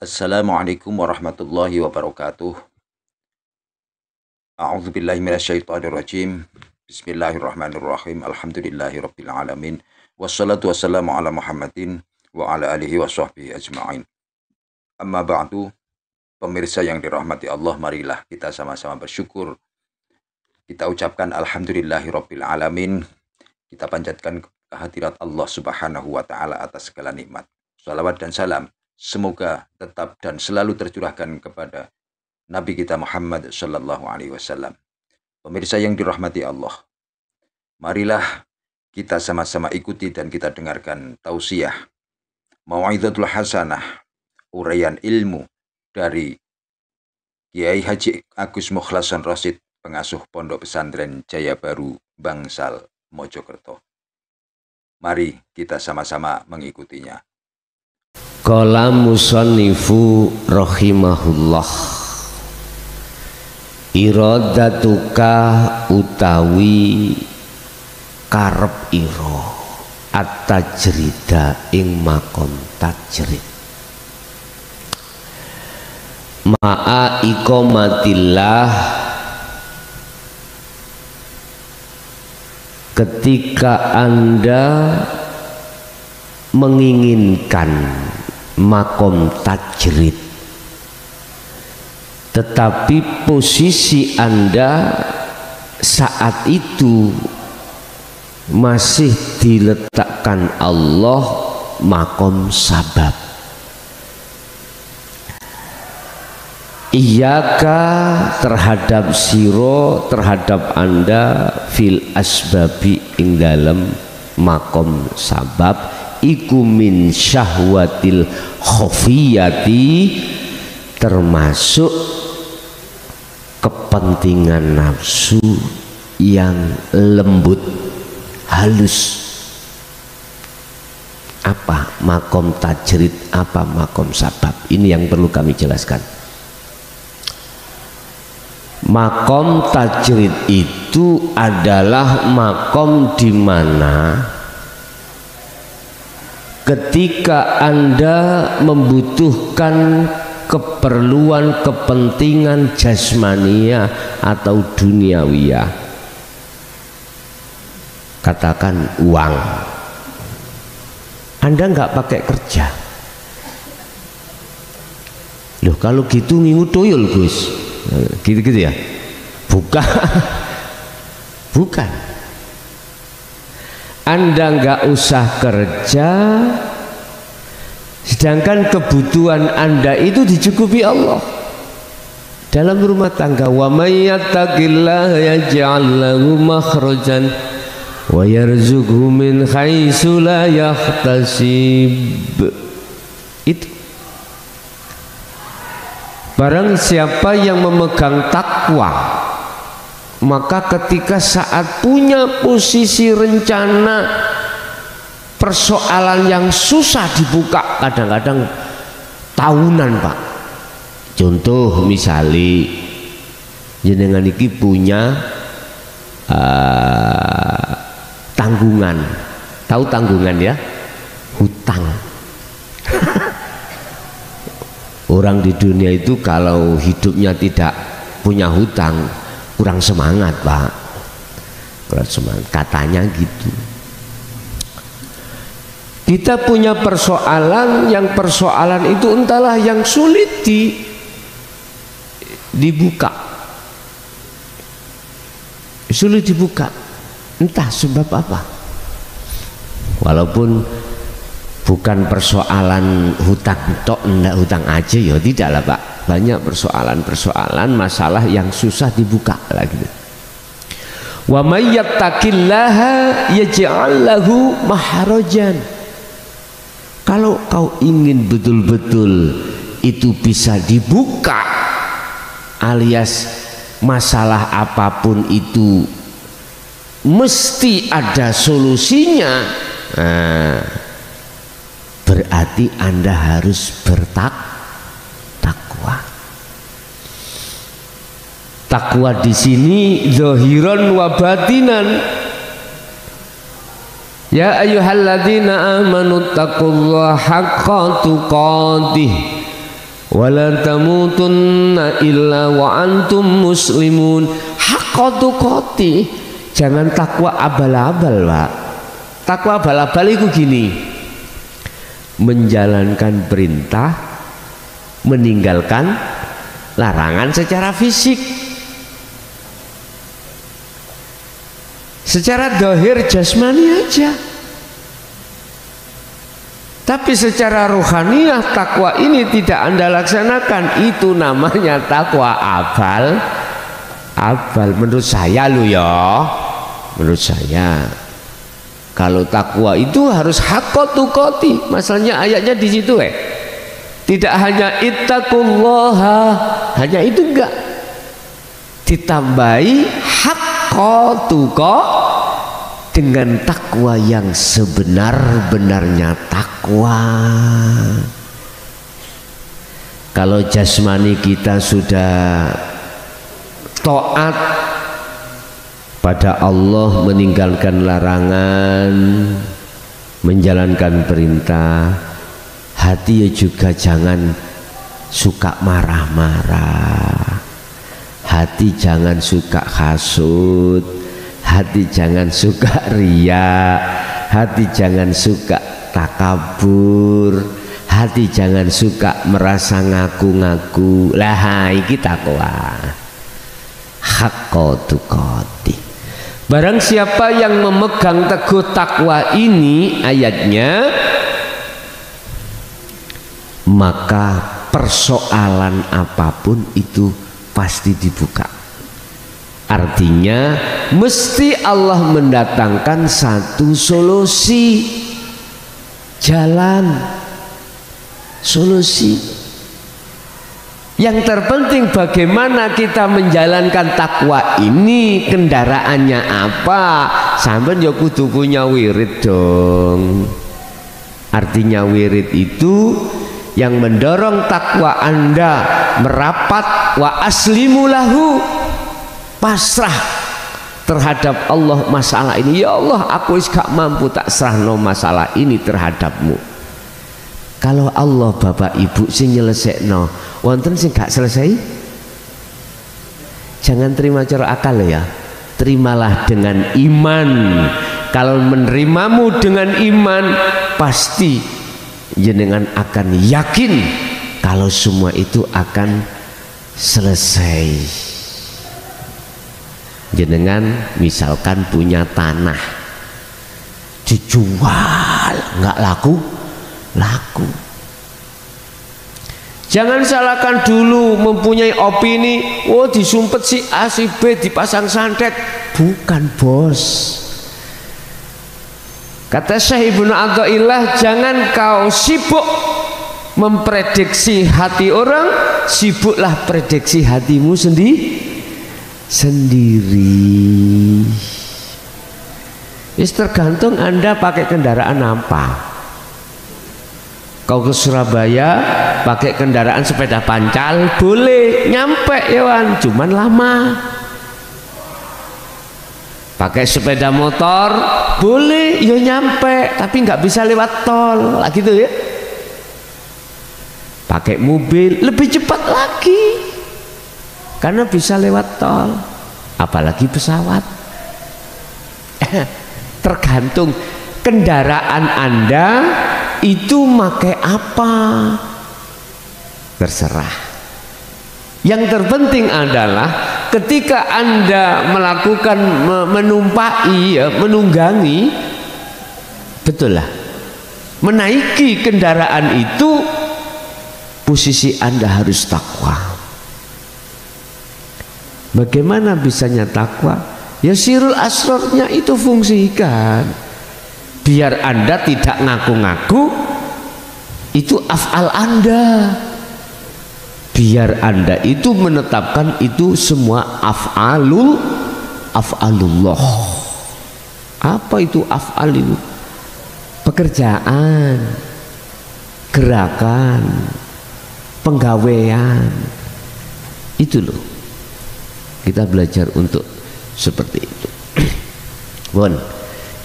Assalamualaikum warahmatullahi wabarakatuh. A'udzubillahi minasyaitonirrajim. Bismillahirrahmanirrahim. Alhamdulillahirabbil alamin. Wassalatu wassalamu ala Muhammadin wa ala alihi wa sahbihi ajma'in. Amma ba'du. Pemirsa yang dirahmati Allah, marilah kita sama-sama bersyukur. Kita ucapkan alhamdulillahirabbil alamin. Kita panjatkan kehadirat Allah Subhanahu wa taala atas segala nikmat. Salawat dan salam semoga tetap dan selalu tercurahkan kepada Nabi kita Muhammad Sallallahu Alaihi Wasallam. Pemirsa yang dirahmati Allah, marilah kita sama-sama ikuti dan kita dengarkan tausiah Mau'izatul Hasanah, uraian ilmu dari Kiai Haji Agus Mukhlason Rosid, pengasuh Pondok Pesantren Jaya Baru Bangsal Mojokerto. Mari kita sama-sama mengikutinya. Qala musannifu rahimahullah, iradatuka utawi karep ira at-tajrida ing makom tajrid ma'a iqamatillah, ketika Anda menginginkan makom tajrid tetapi posisi Anda saat itu masih diletakkan Allah makom sabab. Iyaka terhadap siro, terhadap Anda fil asbabi ing dalam makom sabab iku min syahwatil khofiyati, termasuk kepentingan nafsu yang lembut halus. Apa makom tajrid, apa makom sabab? Ini yang perlu kami jelaskan. Makom tajrid itu adalah makom di mana ketika Anda membutuhkan keperluan kepentingan jasmania atau duniawiyah, katakan uang, Anda nggak pakai kerja. Loh kalau gitu ngingu toyol Gus, gitu-gitu ya? Bukan. Bukan. Anda nggak usah kerja, sedangkan kebutuhan Anda itu dicukupi Allah dalam rumah tangga. Wa may yattaqillaha yaj'al lahu makhrajan wa yarzuqhu min haitsu la yahtasib. Itu barang siapa yang memegang takwa, maka ketika saat punya posisi rencana persoalan yang susah dibuka, kadang-kadang tahunan Pak. Contoh misalnya jenengan iki punya tanggungan, tahu tanggungan ya, hutang. Orang di dunia itu kalau hidupnya tidak punya hutang kurang semangat Pak, kurang semangat katanya gitu. Kita punya persoalan, yang persoalan itu entahlah yang sulit dibuka, sulit dibuka, entah sebab apa. Walaupun bukan persoalan hutang tok, enggak hutang aja ya, tidak lah Pak. Banyak persoalan-persoalan masalah yang susah dibuka lagi. Wa may yattaqillaha yaj'al lahu mahrajan. Kalau kau ingin betul-betul itu bisa dibuka, alias masalah apapun itu mesti ada solusinya, nah, berarti Anda harus bertakwa. Takwa di sini zahiran wa batinan. Ya ayyuhalladzina amanu taqullaha haqqa tuqatih Wala tamutunna illa wa antum muslimun. Haqqa tuqati. Jangan takwa abal-abal, Pak. Takwa abal-abal itu gini, menjalankan perintah, meninggalkan larangan secara fisik. Secara zahir jasmani aja. Tapi secara rohaniyah takwa ini tidak Anda laksanakan, itu namanya takwa abal. Menurut saya lo ya, menurut saya kalau takwa itu harus haqqa tuqati. Masalahnya ayatnya di situ tidak hanya ittaqullaha, hanya itu enggak, ditambahi haqqa tuqati dengan takwa yang sebenar-benarnya takwa. Kalau jasmani kita sudah taat pada Allah, meninggalkan larangan, menjalankan perintah, hati juga jangan suka marah-marah, hati jangan suka hasud, hati jangan suka ria, hati jangan suka takabur, hati jangan suka merasa ngaku-ngaku. Lah iki takwa haqqa tuqati. Barang siapa yang memegang teguh takwa ini ayatnya, maka persoalan apapun itu pasti dibuka. Artinya mesti Allah mendatangkan satu solusi, jalan, solusi. Yang terpenting bagaimana kita menjalankan takwa ini, kendaraannya apa. Sampai ya kudu punya wirid dong. Artinya wirid itu yang mendorong takwa Anda merapat, wa aslimu lahu, pasrah terhadap Allah masalah ini. Ya Allah, aku gak mampu, tak serahno masalah ini terhadapmu. Kalau Allah bapak ibu sing nyelesekno, wonten sing gak selesai, jangan terima cara akal ya, terimalah dengan iman. Kalau menerimamu dengan iman, pasti jenengan akan yakin kalau semua itu akan selesai. Jenengan misalkan punya tanah, dijual nggak laku, jangan salahkan dulu mempunyai opini, oh disumpet si A si B, dipasang santet. Bukan bos. Kata Syekh Ibnu Athaillah, jangan kau sibuk memprediksi hati orang, sibuklah prediksi hatimu sendiri. Tergantung Anda pakai kendaraan apa. Kau ke Surabaya pakai kendaraan sepeda pancal, boleh nyampe ya, cuman lama. Pakai sepeda motor boleh ya nyampe, tapi nggak bisa lewat tol lah gitu ya. Pakai mobil lebih cepat lagi karena bisa lewat tol, apalagi pesawat. Tergantung kendaraan Anda itu pakai apa, terserah. Yang terpenting adalah ketika Anda melakukan menumpai, menunggangi, betul lah, menaiki kendaraan itu, posisi Anda harus takwa. Bagaimana bisanya takwa? Ya sirul asrornya itu fungsikan, biar Anda tidak ngaku-ngaku itu af'al Anda, biar Anda itu menetapkan itu semua af'alullah. Apa itu af'al itu? Pekerjaan, gerakan, penggawean. Itu loh, kita belajar untuk seperti itu. Bon,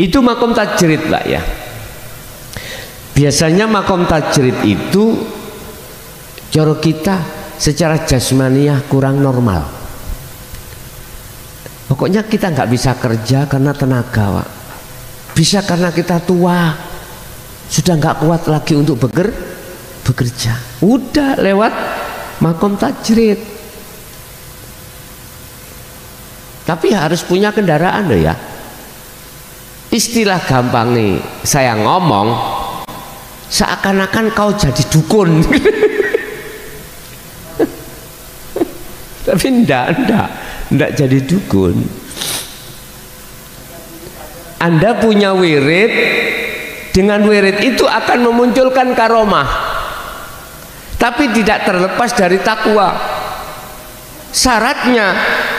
itu makom tajrid Pak ya. Biasanya makom tajrid itu Cara kita secara jasmaniah kurang normal. Pokoknya kita nggak bisa kerja karena tenaga, Pak. Bisa karena kita tua, sudah nggak kuat lagi untuk bekerja. Udah lewat makom tajrid. Tapi harus punya kendaraan loh ya. Istilah gampang nih, saya ngomong seakan-akan kau jadi dukun. Tapi enggak jadi dukun. Anda punya wirid, dengan wirid itu akan memunculkan karomah, tapi tidak terlepas dari takwa. Syaratnya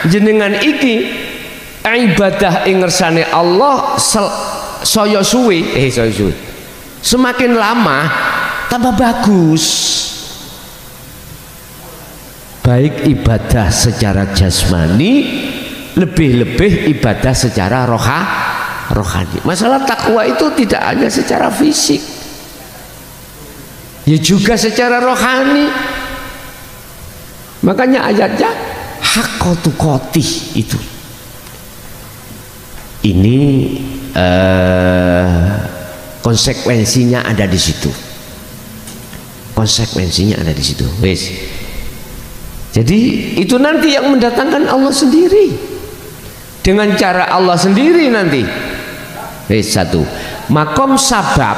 jenengan iki ibadah ing ngersane Allah saya suwi, semakin lama tambah bagus. Baik ibadah secara jasmani, lebih-lebih ibadah secara rohani. Masalah takwa itu tidak hanya secara fisik, ya juga secara rohani. Makanya ayatnya haqqatu qatih itu. Ini konsekuensinya ada di situ. Konsekuensinya ada di situ. Wes. Jadi itu nanti yang mendatangkan Allah sendiri, dengan cara Allah sendiri nanti. Satu, makom sabab.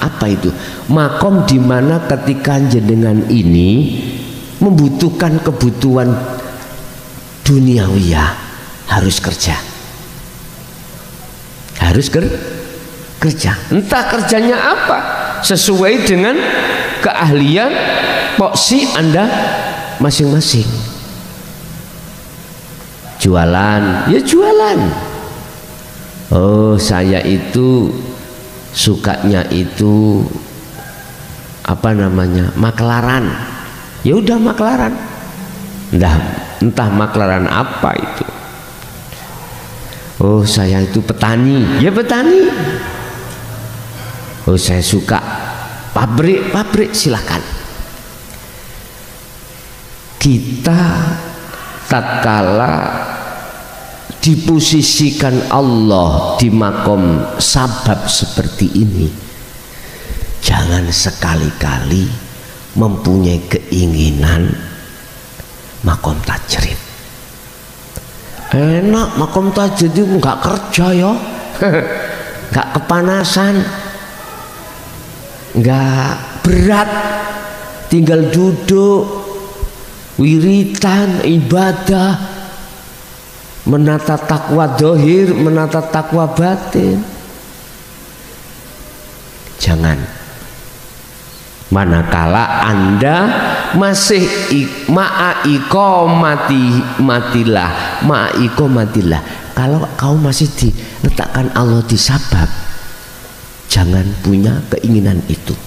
Apa itu? Makom dimana ketika jenengan ini membutuhkan kebutuhan duniawiyah, harus kerja, harus kerja. Entah kerjanya apa, sesuai dengan keahlian poksi Anda masing-masing. Jualan, ya jualan. Oh, saya itu sukanya itu apa namanya, maklaran. Ya udah maklaran. Entah maklaran apa itu. Oh, saya itu petani. Ya petani. Oh, saya suka pabrik, silahkan. Kita tatkala diposisikan Allah di makom sabab seperti ini, jangan sekali-kali mempunyai keinginan makom tajrid. Enak makom tajrid itu nggak kerja ya, nggak kepanasan, nggak berat, tinggal duduk, wiritan, ibadah, menata takwa dohir, menata takwa batin. Jangan. Manakala Anda masih ma'ikomatillah, kalau kau masih diletakkan Allah di sabab, jangan punya keinginan itu.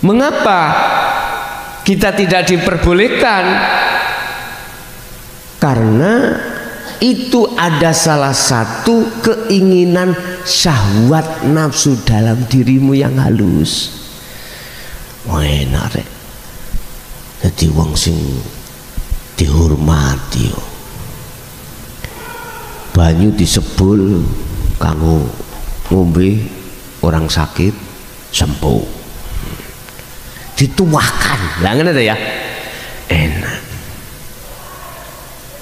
Mengapa kita tidak diperbolehkan? Karena itu ada salah satu keinginan syahwat nafsu dalam dirimu yang halus. Wah, enak rek, jadi wong sing dihormati, banyu disebul kanggo ngombe orang sakit sembuh, dituahkan, lah ngene ya, enak,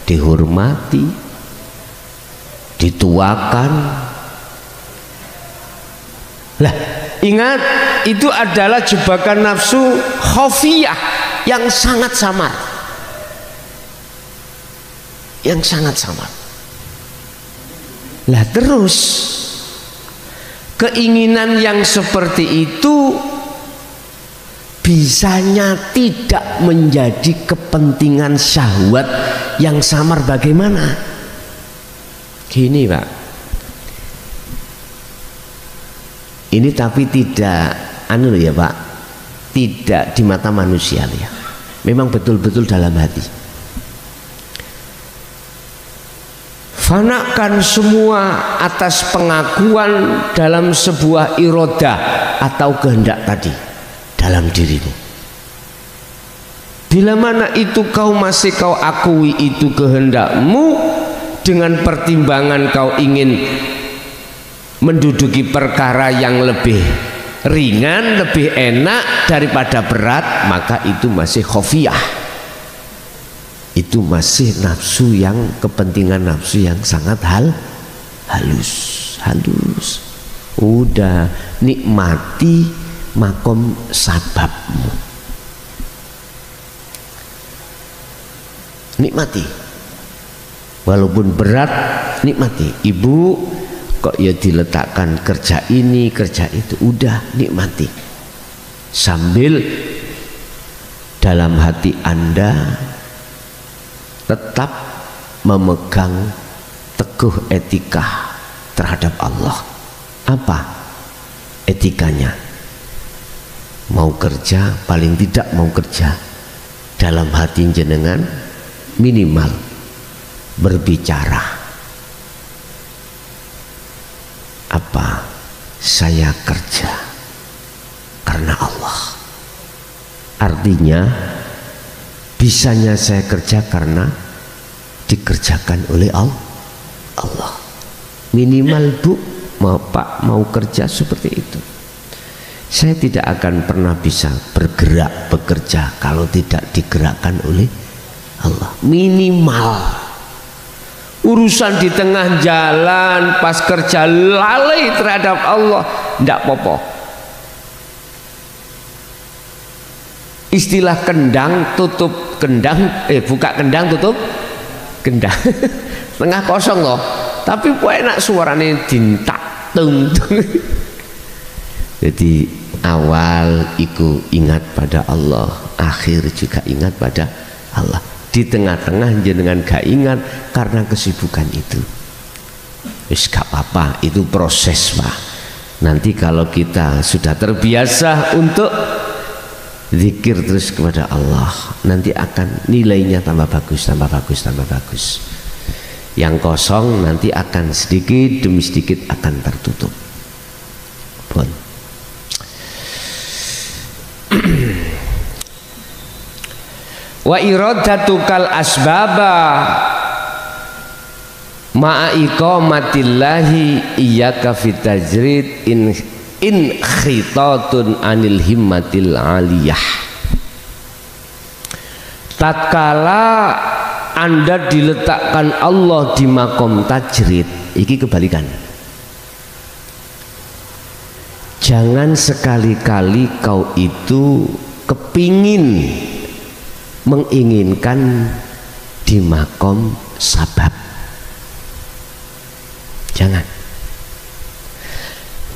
dihormati, dituakan. Lah ingat, itu adalah jebakan nafsu khafiyah yang sangat samar, yang sangat samar. Lah terus keinginan yang seperti itu bisanya tidak menjadi kepentingan syahwat yang samar. Bagaimana? Gini Pak, ini tapi tidak anu ya Pak, tidak di mata manusia ya, memang betul-betul dalam hati. Fanakan semua atas pengakuan dalam sebuah irodah atau kehendak tadi dalam dirimu. Bila mana itu kau masih kau akui itu kehendakmu, dengan pertimbangan kau ingin menduduki perkara yang lebih ringan, lebih enak daripada berat, maka itu masih khofiyah. Itu masih nafsu yang, kepentingan nafsu yang sangat halus. Udah nikmati makom sababmu. Nikmati, walaupun berat, nikmati. Ibu kok ya diletakkan kerja ini kerja itu, udah nikmati sambil dalam hati Anda tetap memegang teguh etika terhadap Allah. Apa etikanya? Mau kerja, paling tidak mau kerja dalam hati jenengan minimal berbicara apa, saya kerja karena Allah. Artinya bisanya saya kerja karena dikerjakan oleh Allah. Minimal Bu, mau Pak mau kerja seperti itu. Saya tidak akan pernah bisa bergerak bekerja kalau tidak digerakkan oleh Allah. Minimal urusan di tengah jalan pas kerja lalai terhadap Allah, tidak apa-apa. Istilah kendang tutup kendang, buka kendang tutup kendang. Tengah kosong loh, tapi kok enak suaranya dintak tung. Jadi awal iku ingat pada Allah, akhir juga ingat pada Allah. Di tengah-tengah jenengan gak ingat karena kesibukan itu. Wis gak apa-apa, itu proses Pak. Nanti kalau kita sudah terbiasa untuk zikir terus kepada Allah, nanti akan nilainya tambah bagus, tambah bagus, tambah bagus. Yang kosong nanti akan sedikit demi sedikit akan tertutup. Pun. Wa iradatukal asbaba ma'a iqamatillahi iyyaka fitajrid in khitatun anil himmatil aliyah. Tatkala Anda diletakkan Allah di makom tajrid, iki kebalikan. Jangan sekali-kali kau itu kepingin menginginkan di makom sabab. Jangan.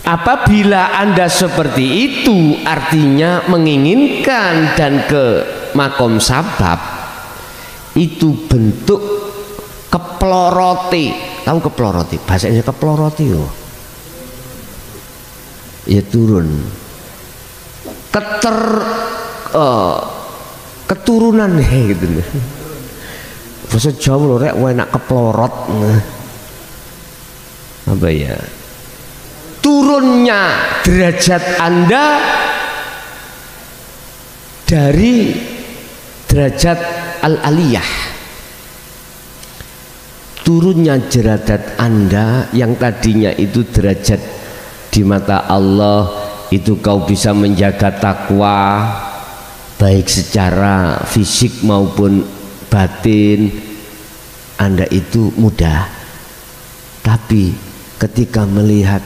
Apabila Anda seperti itu, artinya menginginkan dan ke makom sabab, itu bentuk keploroti. Tahu keploroti? Bahasanya keploroti loh. Ya turun. Keturunan gitu. Bahasa Jawa lho rek enak keplorot. Apa ya? Turunnya derajat Anda dari derajat al-aliyah. Turunnya derajat Anda yang tadinya itu derajat di mata Allah, itu kau bisa menjaga takwa baik secara fisik maupun batin, Anda itu mudah. Tapi ketika melihat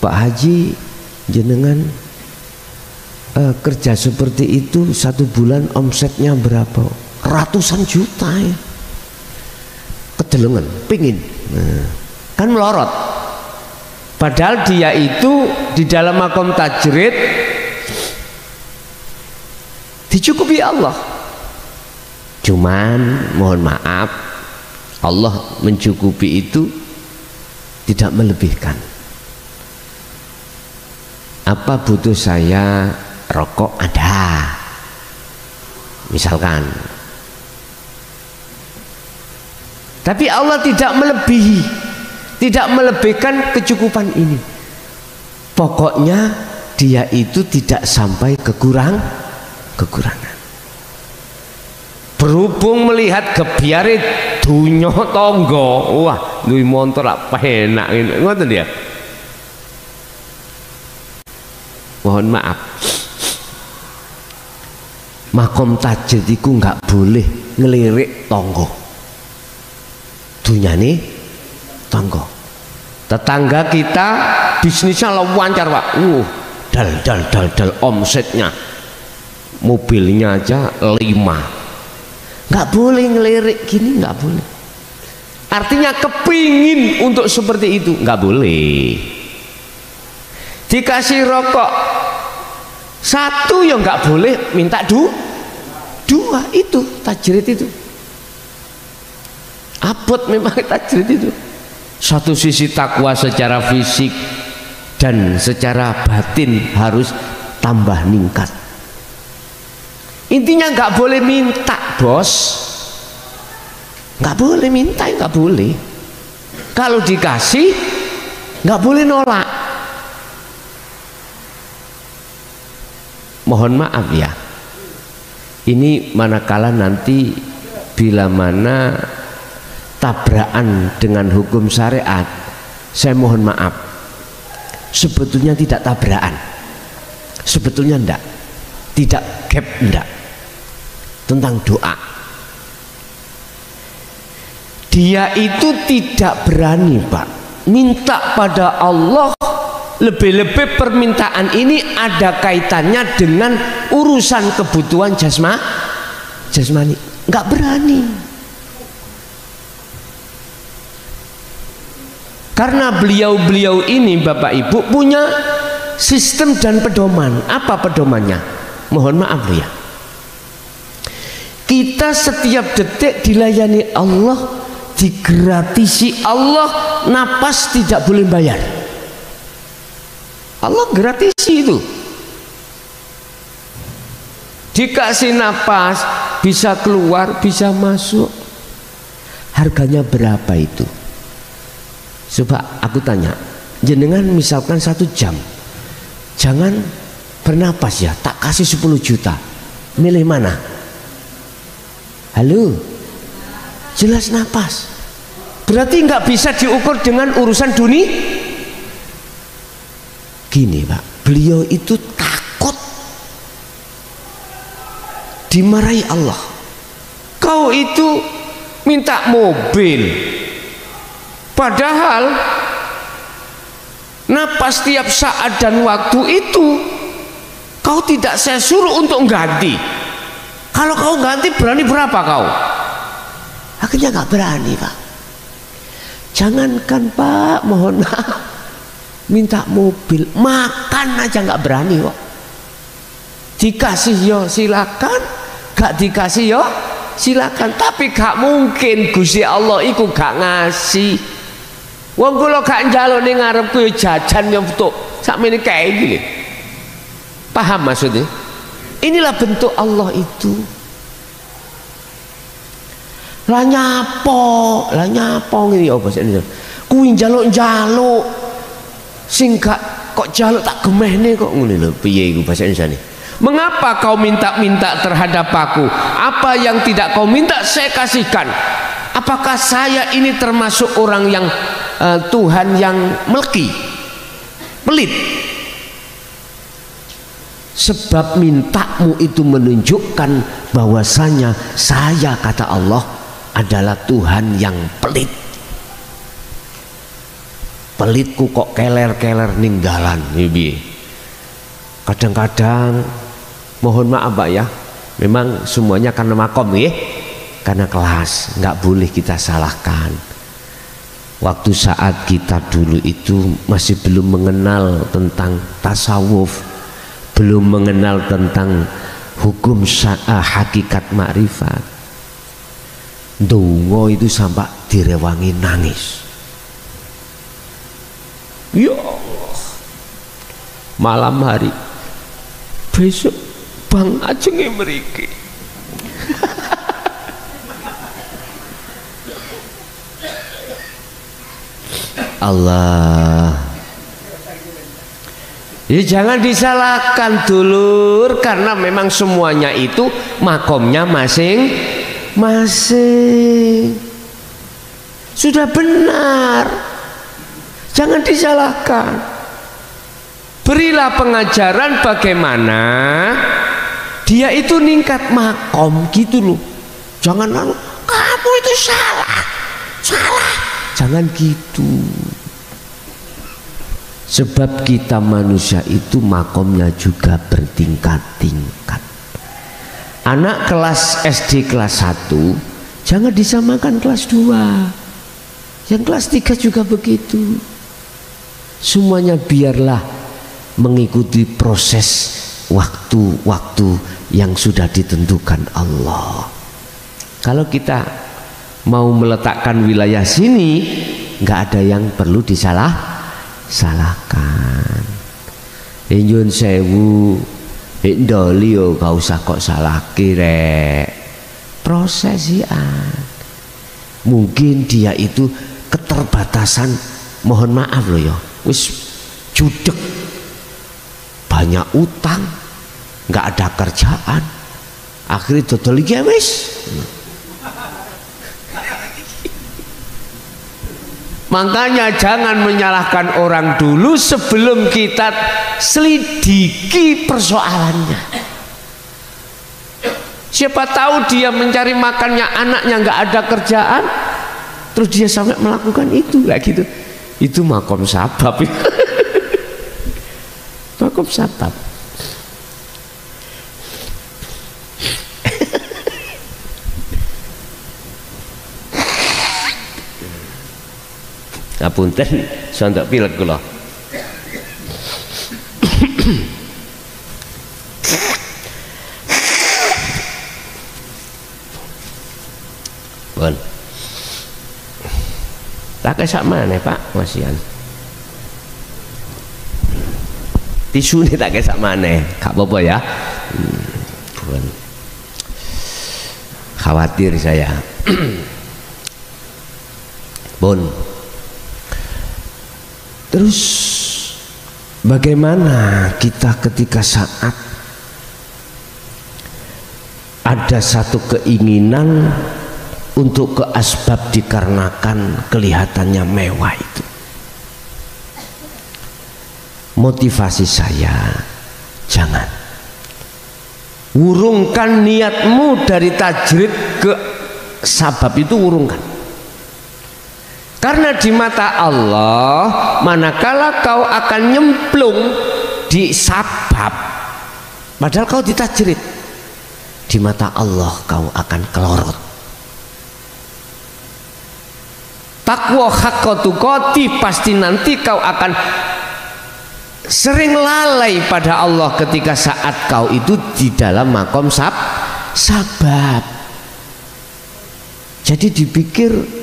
Pak Haji jenengan kerja seperti itu, satu bulan omsetnya berapa? Ratusan juta ya. Kedelengan, pingin, kan melorot. Padahal dia itu di dalam makom tajrid dicukupi Allah. Cuman mohon maaf, Allah mencukupi itu tidak melebihkan. Apa butuh saya rokok? Ada, misalkan. Tapi Allah tidak melebihi, tidak melebihkan kecukupan ini. Pokoknya dia itu tidak sampai kekurangan. berhubung melihat gebyare dunya tangga, wah duwe montor lak penak ngoten ya. Mohon maaf, makom tajdid iku nggak boleh ngelirik tangga, dunyane tangga. Tetangga kita bisnisnya lancar Pak, dal omsetnya, mobilnya aja 5. Nggak boleh ngelirik gini, nggak boleh. Artinya kepingin untuk seperti itu nggak boleh. Dikasih rokok 1 ya nggak boleh minta 2. Itu tajrid itu. Abot memang tajrid itu. Satu sisi takwa secara fisik dan secara batin harus tambah meningkat. Intinya nggak boleh minta bos, nggak boleh minta, nggak boleh. Kalau dikasih nggak boleh nolak. Mohon maaf ya, ini manakala nanti bila mana tabrakan dengan hukum syariat, saya mohon maaf, sebetulnya tidak tabrakan, sebetulnya enggak, tidak gap enggak. Tentang doa, dia itu tidak berani Pak minta pada Allah, lebih-lebih permintaan ini ada kaitannya dengan urusan kebutuhan jasmani, nggak berani. Karena beliau-beliau ini Bapak Ibu punya sistem dan pedoman. Apa pedomannya? Mohon maaf ya, kita setiap detik dilayani Allah, digratisi Allah, napas tidak boleh bayar. Allah gratisi itu. Dikasih napas, bisa keluar, bisa masuk. Harganya berapa itu? Coba aku tanya, jenengan misalkan 1 jam, jangan bernapas ya, tak kasih 10 juta, milih mana? Halo, jelas napas. Berarti nggak bisa diukur dengan urusan dunia. Gini Pak, beliau itu takut dimarahi Allah. Kau itu minta mobil, padahal napas tiap saat dan waktu itu kau tidak saya suruh untuk ganti. Kalau kau ganti berani berapa kau? Akhirnya nggak berani Pak. Jangankan Pak, mohon maaf, minta mobil, makan aja nggak berani kok. Dikasih yo silakan, gak dikasih yo silakan. Tapi gak mungkin Gusti Allah iku gak ngasih. Wong kula gak njaluk ning ngarepku yo jajan yo untuk sakmene kae iki. Paham maksudnya? Inilah bentuk Allah itu. Lah nyapo ngene apa sih? Kuwi njaluk-njaluk sing gak kok njaluk tak gemehne kok ngene lho. Piye iku bahasa Indonesia? Mengapa kau minta-minta terhadap aku? Apa yang tidak kau minta saya kasihkan. Apakah saya ini termasuk orang yang Tuhan yang meleki, pelit? Sebab mintamu itu menunjukkan bahwasanya saya, kata Allah, adalah Tuhan yang pelit. Pelitku kok keler-keler ninggalan. Kadang-kadang mohon maaf Pak ya, memang semuanya karena makom ya, karena kelas, nggak boleh kita salahkan. Waktu saat kita dulu itu masih belum mengenal tentang tasawuf, belum mengenal tentang hukum hakikat makrifat, dongo itu sampai direwangi nangis. Ya Allah, malam hari besok Bang Ajeng mriki. Allah, ya jangan disalahkan dulur, karena memang semuanya itu makomnya masing. Sudah benar, jangan disalahkan. Berilah pengajaran bagaimana dia itu ningkat makom gitu loh. Jangan kamu itu salah, jangan gitu. Sebab kita manusia itu makomnya juga bertingkat-tingkat. Anak kelas SD kelas 1 jangan disamakan kelas 2. Yang kelas 3 juga begitu. Semuanya biarlah mengikuti proses waktu-waktu yang sudah ditentukan Allah. Kalau kita mau meletakkan wilayah sini, nggak ada yang perlu salahkan. Nyun sewu, ndoli yo gak usah kok salah kira. Prosesian. Mungkin dia itu keterbatasan, mohon maaf loh ya, wis judek, banyak utang, nggak ada kerjaan, akhirnya dodol iki wis. Makanya jangan menyalahkan orang dulu sebelum kita selidiki persoalannya. Siapa tahu dia mencari makannya anaknya nggak ada kerjaan, terus dia sampai melakukan itu kayak gitu. Itu makom sabab. Makom sabab. Ngapunten, sontak pilek kula. Bon. Tak kesak mana Pak Masian. Tisu ini tak kesak mana, gak apa-apa ya. Bon. Khawatir saya. Bon. Terus bagaimana kita ketika saat ada satu keinginan untuk ke asbab dikarenakan kelihatannya mewah itu? Motivasi saya, jangan. Urungkan niatmu dari tajrid ke sabab itu, urungkan. Karena di mata Allah, manakala kau akan nyemplung di sabab, padahal kau ditajrid, di mata Allah kau akan kelorot. Takwa haqqa tuqati, pasti nanti kau akan sering lalai pada Allah ketika saat kau itu di dalam makom sabab. Jadi dipikir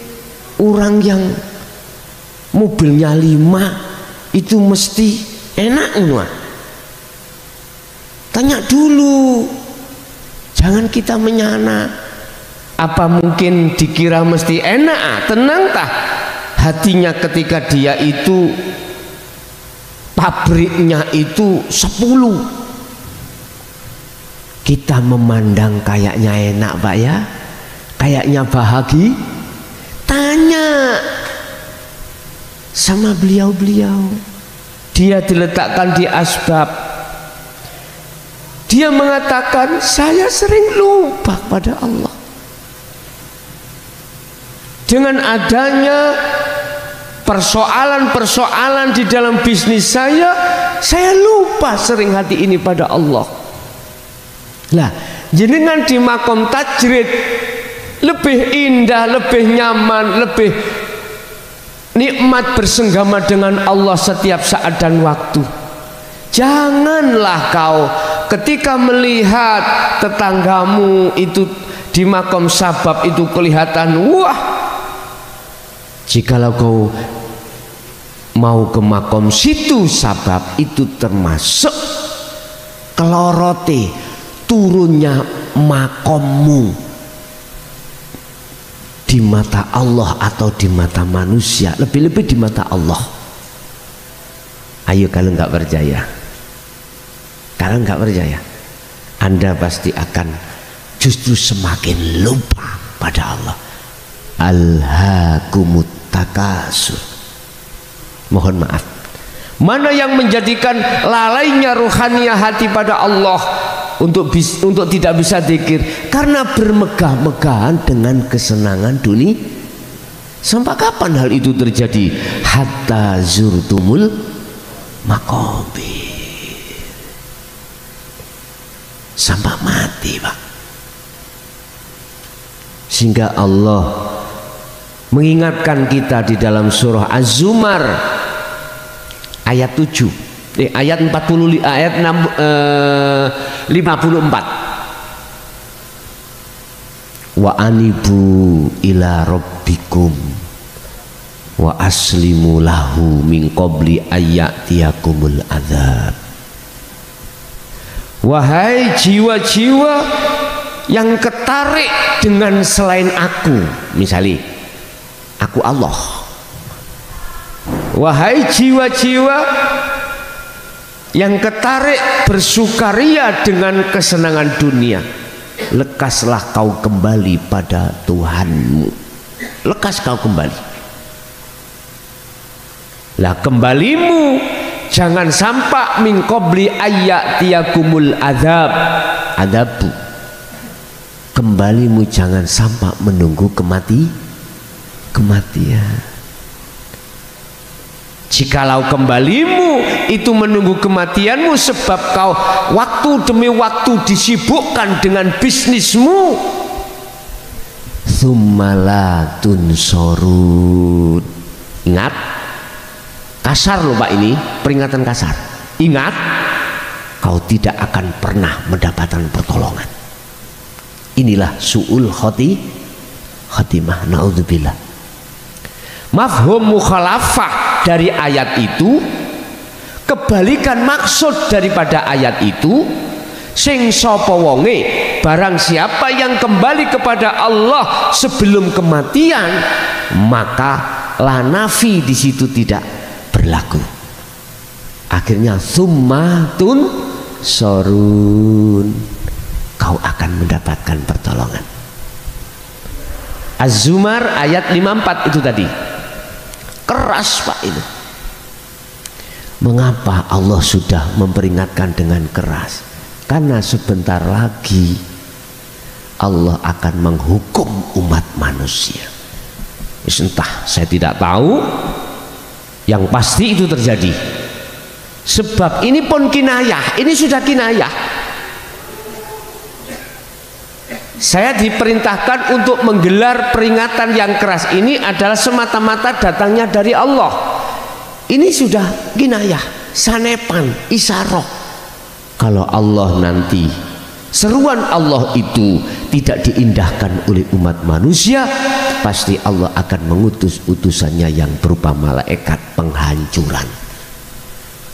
orang yang mobilnya 5 itu mesti enak semua. Tanya dulu, jangan kita menyana. Apa mungkin dikira mesti enak? Tenang tah hatinya ketika dia itu pabriknya itu 10. Kita memandang kayaknya enak Pak ya, kayaknya bahagia. Tanya sama beliau-beliau, dia diletakkan di asbab, dia mengatakan saya sering lupa pada Allah. Dengan adanya persoalan-persoalan di dalam bisnis saya lupa sering hati ini pada Allah. Lah, jenengan di makom tajrid lebih indah, lebih nyaman, lebih nikmat bersenggama dengan Allah setiap saat dan waktu. Janganlah kau ketika melihat tetanggamu itu di makom sabab itu kelihatan wah, jikalau kau mau ke makom situ sabab itu termasuk kelorote turunnya makommu di mata Allah atau di mata manusia, lebih-lebih di mata Allah. Ayo kalau nggak percaya, kalau nggak percaya, Anda pasti akan justru semakin lupa pada Allah. Alhaakumut takasur. Mohon maaf, mana yang menjadikan lalainya ruhaniah hati pada Allah untuk tidak bisa zikir? Karena bermegah-megahan dengan kesenangan dunia. Sampai kapan hal itu terjadi? Hatta zurtumul maqabir, sampai mati, Pak. Sehingga Allah mengingatkan kita di dalam surah Az-Zumar ayat 7, ayat 40, ayat 54. Wa anibu ila rabbikum wa aslimu lahu min qabli ayyatiyakumul adzab. Wahai jiwa-jiwa yang ketarik dengan selain aku, misalnya aku Allah. Wahai jiwa-jiwa yang ketarik bersukaria dengan kesenangan dunia, lekaslah kau kembali pada Tuhanmu. Lekas kau kembali. Lah kembalimu jangan sampai min qabli ayyatiyakumul adzab. Adabu, kembalimu jangan sampai menunggu kematian. Jikalau kembalimu itu menunggu kematianmu sebab kau waktu demi waktu disibukkan dengan bisnismu, tsumma tunsorun. Ingat, kasar loh Pak, ini peringatan kasar. Ingat, kau tidak akan pernah mendapatkan pertolongan. Inilah su'ul khotimah, naudzubillah. Mafhum mukhalafah dari ayat itu, kebalikan maksud daripada ayat itu, sing sapa wonge, barang siapa yang kembali kepada Allah sebelum kematian, maka lanafi di situ tidak berlaku. Akhirnya summatun sorun, kau akan mendapatkan pertolongan. Az-Zumar ayat 54 itu tadi. Keras Pak itu. Mengapa Allah sudah memperingatkan dengan keras? Karena sebentar lagi Allah akan menghukum umat manusia. Entah, saya tidak tahu. Yang pasti itu terjadi. Sebab ini pun kinayah, ini sudah kinayah. Saya diperintahkan untuk menggelar peringatan yang keras ini adalah semata-mata datangnya dari Allah. Ini sudah kinayah, sanepan, isyarah. Kalau Allah nanti, seruan Allah itu tidak diindahkan oleh umat manusia, pasti Allah akan mengutus utusannya yang berupa malaikat penghancuran.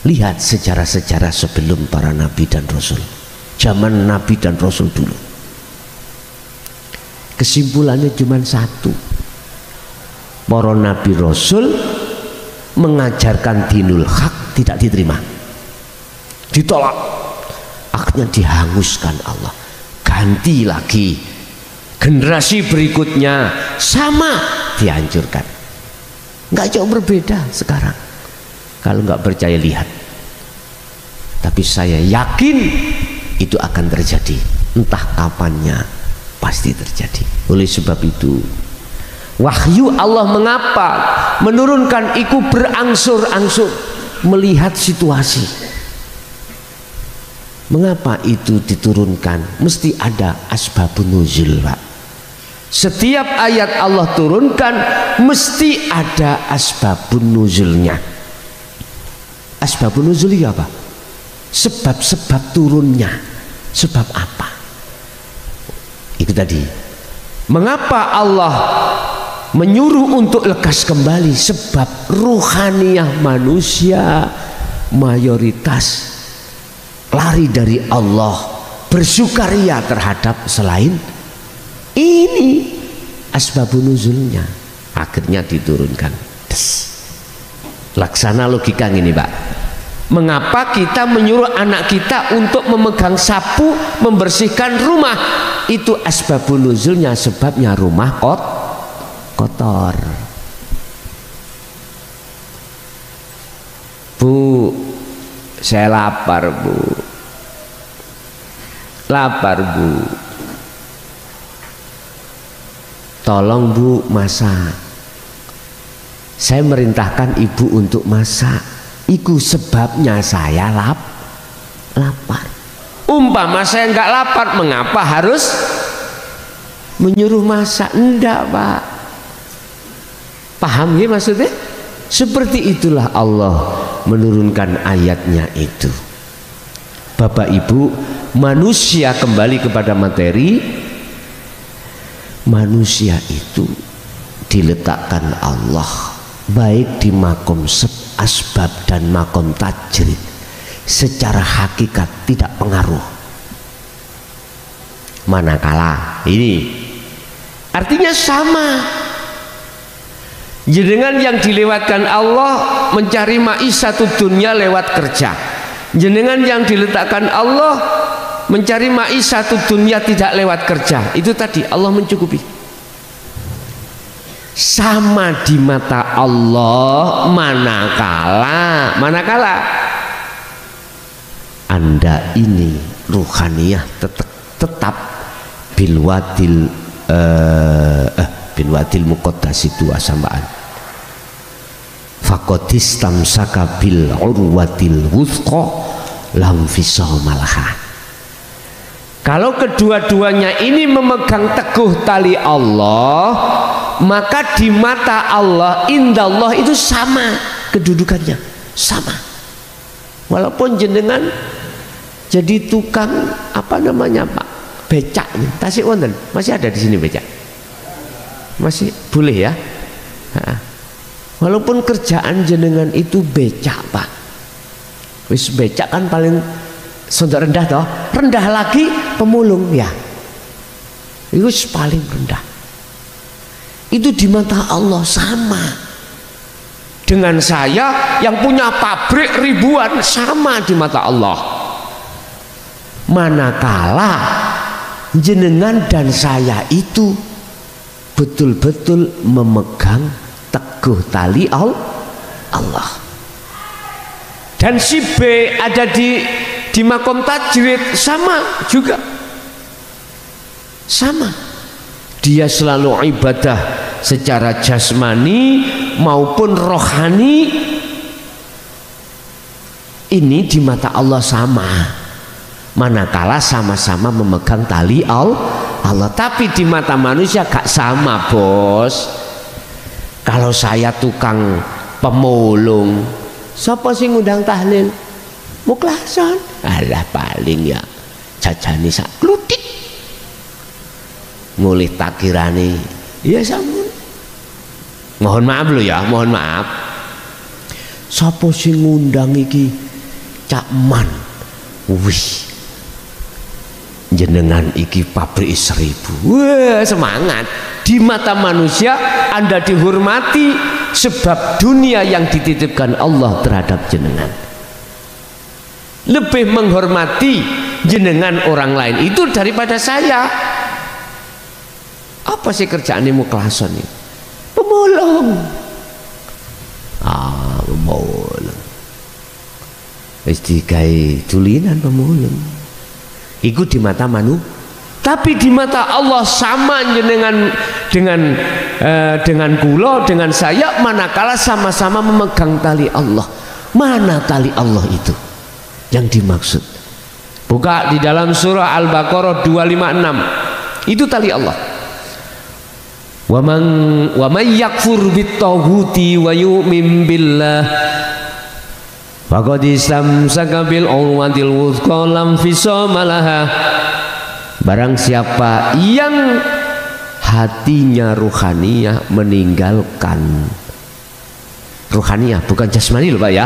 Lihat sejarah-sejarah sebelum para nabi dan rasul, zaman nabi dan rasul dulu. Kesimpulannya cuma satu, para nabi rasul mengajarkan dinul hak tidak diterima, ditolak, akhirnya dihanguskan Allah. Ganti lagi, generasi berikutnya sama, dihancurkan. Nggak jauh berbeda sekarang. Kalau nggak percaya lihat. Tapi saya yakin itu akan terjadi, entah kapannya pasti terjadi. Oleh sebab itu wahyu Allah mengapa menurunkan itu berangsur-angsur melihat situasi. Mengapa itu diturunkan? Mesti ada asbabun nuzul, Pak. Setiap ayat Allah turunkan mesti ada asbabun nuzulnya. Asbabun nuzul apa? Sebab-sebab turunnya. Sebab apa? Itu tadi. Mengapa Allah menyuruh untuk lekas kembali? Sebab ruhaniah manusia mayoritas lari dari Allah, bersukaria terhadap selain ini. Asbabun nuzulnya akhirnya diturunkan. Laksana logika ini, Pak. Mengapa kita menyuruh anak kita untuk memegang sapu membersihkan rumah? itu asbabun nuzulnya, sebabnya rumah kotor. Bu, saya lapar Bu, tolong Bu masak. Saya merintahkan ibu untuk masak, itu sebabnya saya lapar. Umpama saya enggak lapar, mengapa harus menyuruh masak? Enggak Pak, paham ya maksudnya? Seperti itulah Allah menurunkan ayatnya itu. Bapak Ibu, manusia kembali kepada materi. Manusia itu diletakkan Allah baik di makom asbab dan makom tajrid, secara hakikat tidak pengaruh. Manakala ini artinya sama, jenengan yang dilewatkan Allah mencari maishatud dunya lewat kerja, jenengan yang diletakkan Allah mencari maishatud dunya tidak lewat kerja, itu tadi Allah mencukupi. Sama di mata Allah manakala Anda ini ruhaniyah tetap bilwadil muqaddas itu asamaan faqadis tamsaka bil urwatil wuthqa lam fisamalah. Kalau kedua-duanya ini memegang teguh tali Allah, maka di mata Allah, indallah itu sama kedudukannya, sama. Walaupun jenengan jadi tukang apa namanya Pak, becak nih, tasik wonten, masih ada di sini becak, masih boleh ya. Walaupun kerjaan jenengan itu becak Pak, wis becak kan paling sontak rendah toh, rendah lagi pemulung ya, itu paling rendah. Itu di mata Allah sama dengan saya yang punya pabrik ribuan, sama di mata Allah. Manakala jenengan dan saya itu betul-betul memegang teguh tali Allah. Dan si B ada di makom tajrid, sama juga, sama. Dia selalu ibadah secara jasmani maupun rohani, ini di mata Allah sama, manakala sama-sama memegang tali Allah. Tapi di mata manusia gak sama bos. Kalau saya tukang pemulung, siapa sih ngundang tahlil? Mukhlasan, alah paling ya jajani sak klutik, ngulih takirane ya sampun. Mohon maaf lo ya, mohon maaf. Sapa sing ngundang iki Cak Man? Wih, jenengan iki pabrik 1000. Wah, semangat. Di mata manusia Anda dihormati sebab dunia yang dititipkan Allah terhadap jenengan. Lebih menghormati jenengan orang lain itu daripada saya. Apa sih kerjaannya mukhlason ini? Pemulung. Pemulung. Wis digawe tulinan pemulung. Iku di mata manu, tapi di mata Allah sama dengan kula, dengan saya, manakala sama-sama memegang tali Allah. Mana tali Allah itu yang dimaksud? Buka di dalam surah Al-Baqarah 256. Itu tali Allah. Wa man yakfur bit-taghuti wa yu'min billah faqad istamsaka bil urwatil wuthqa lam fisama laha. Barang siapa yang hatinya ruhaniyah meninggalkan ruhaniyah, bukan jasmani loh Pak ya.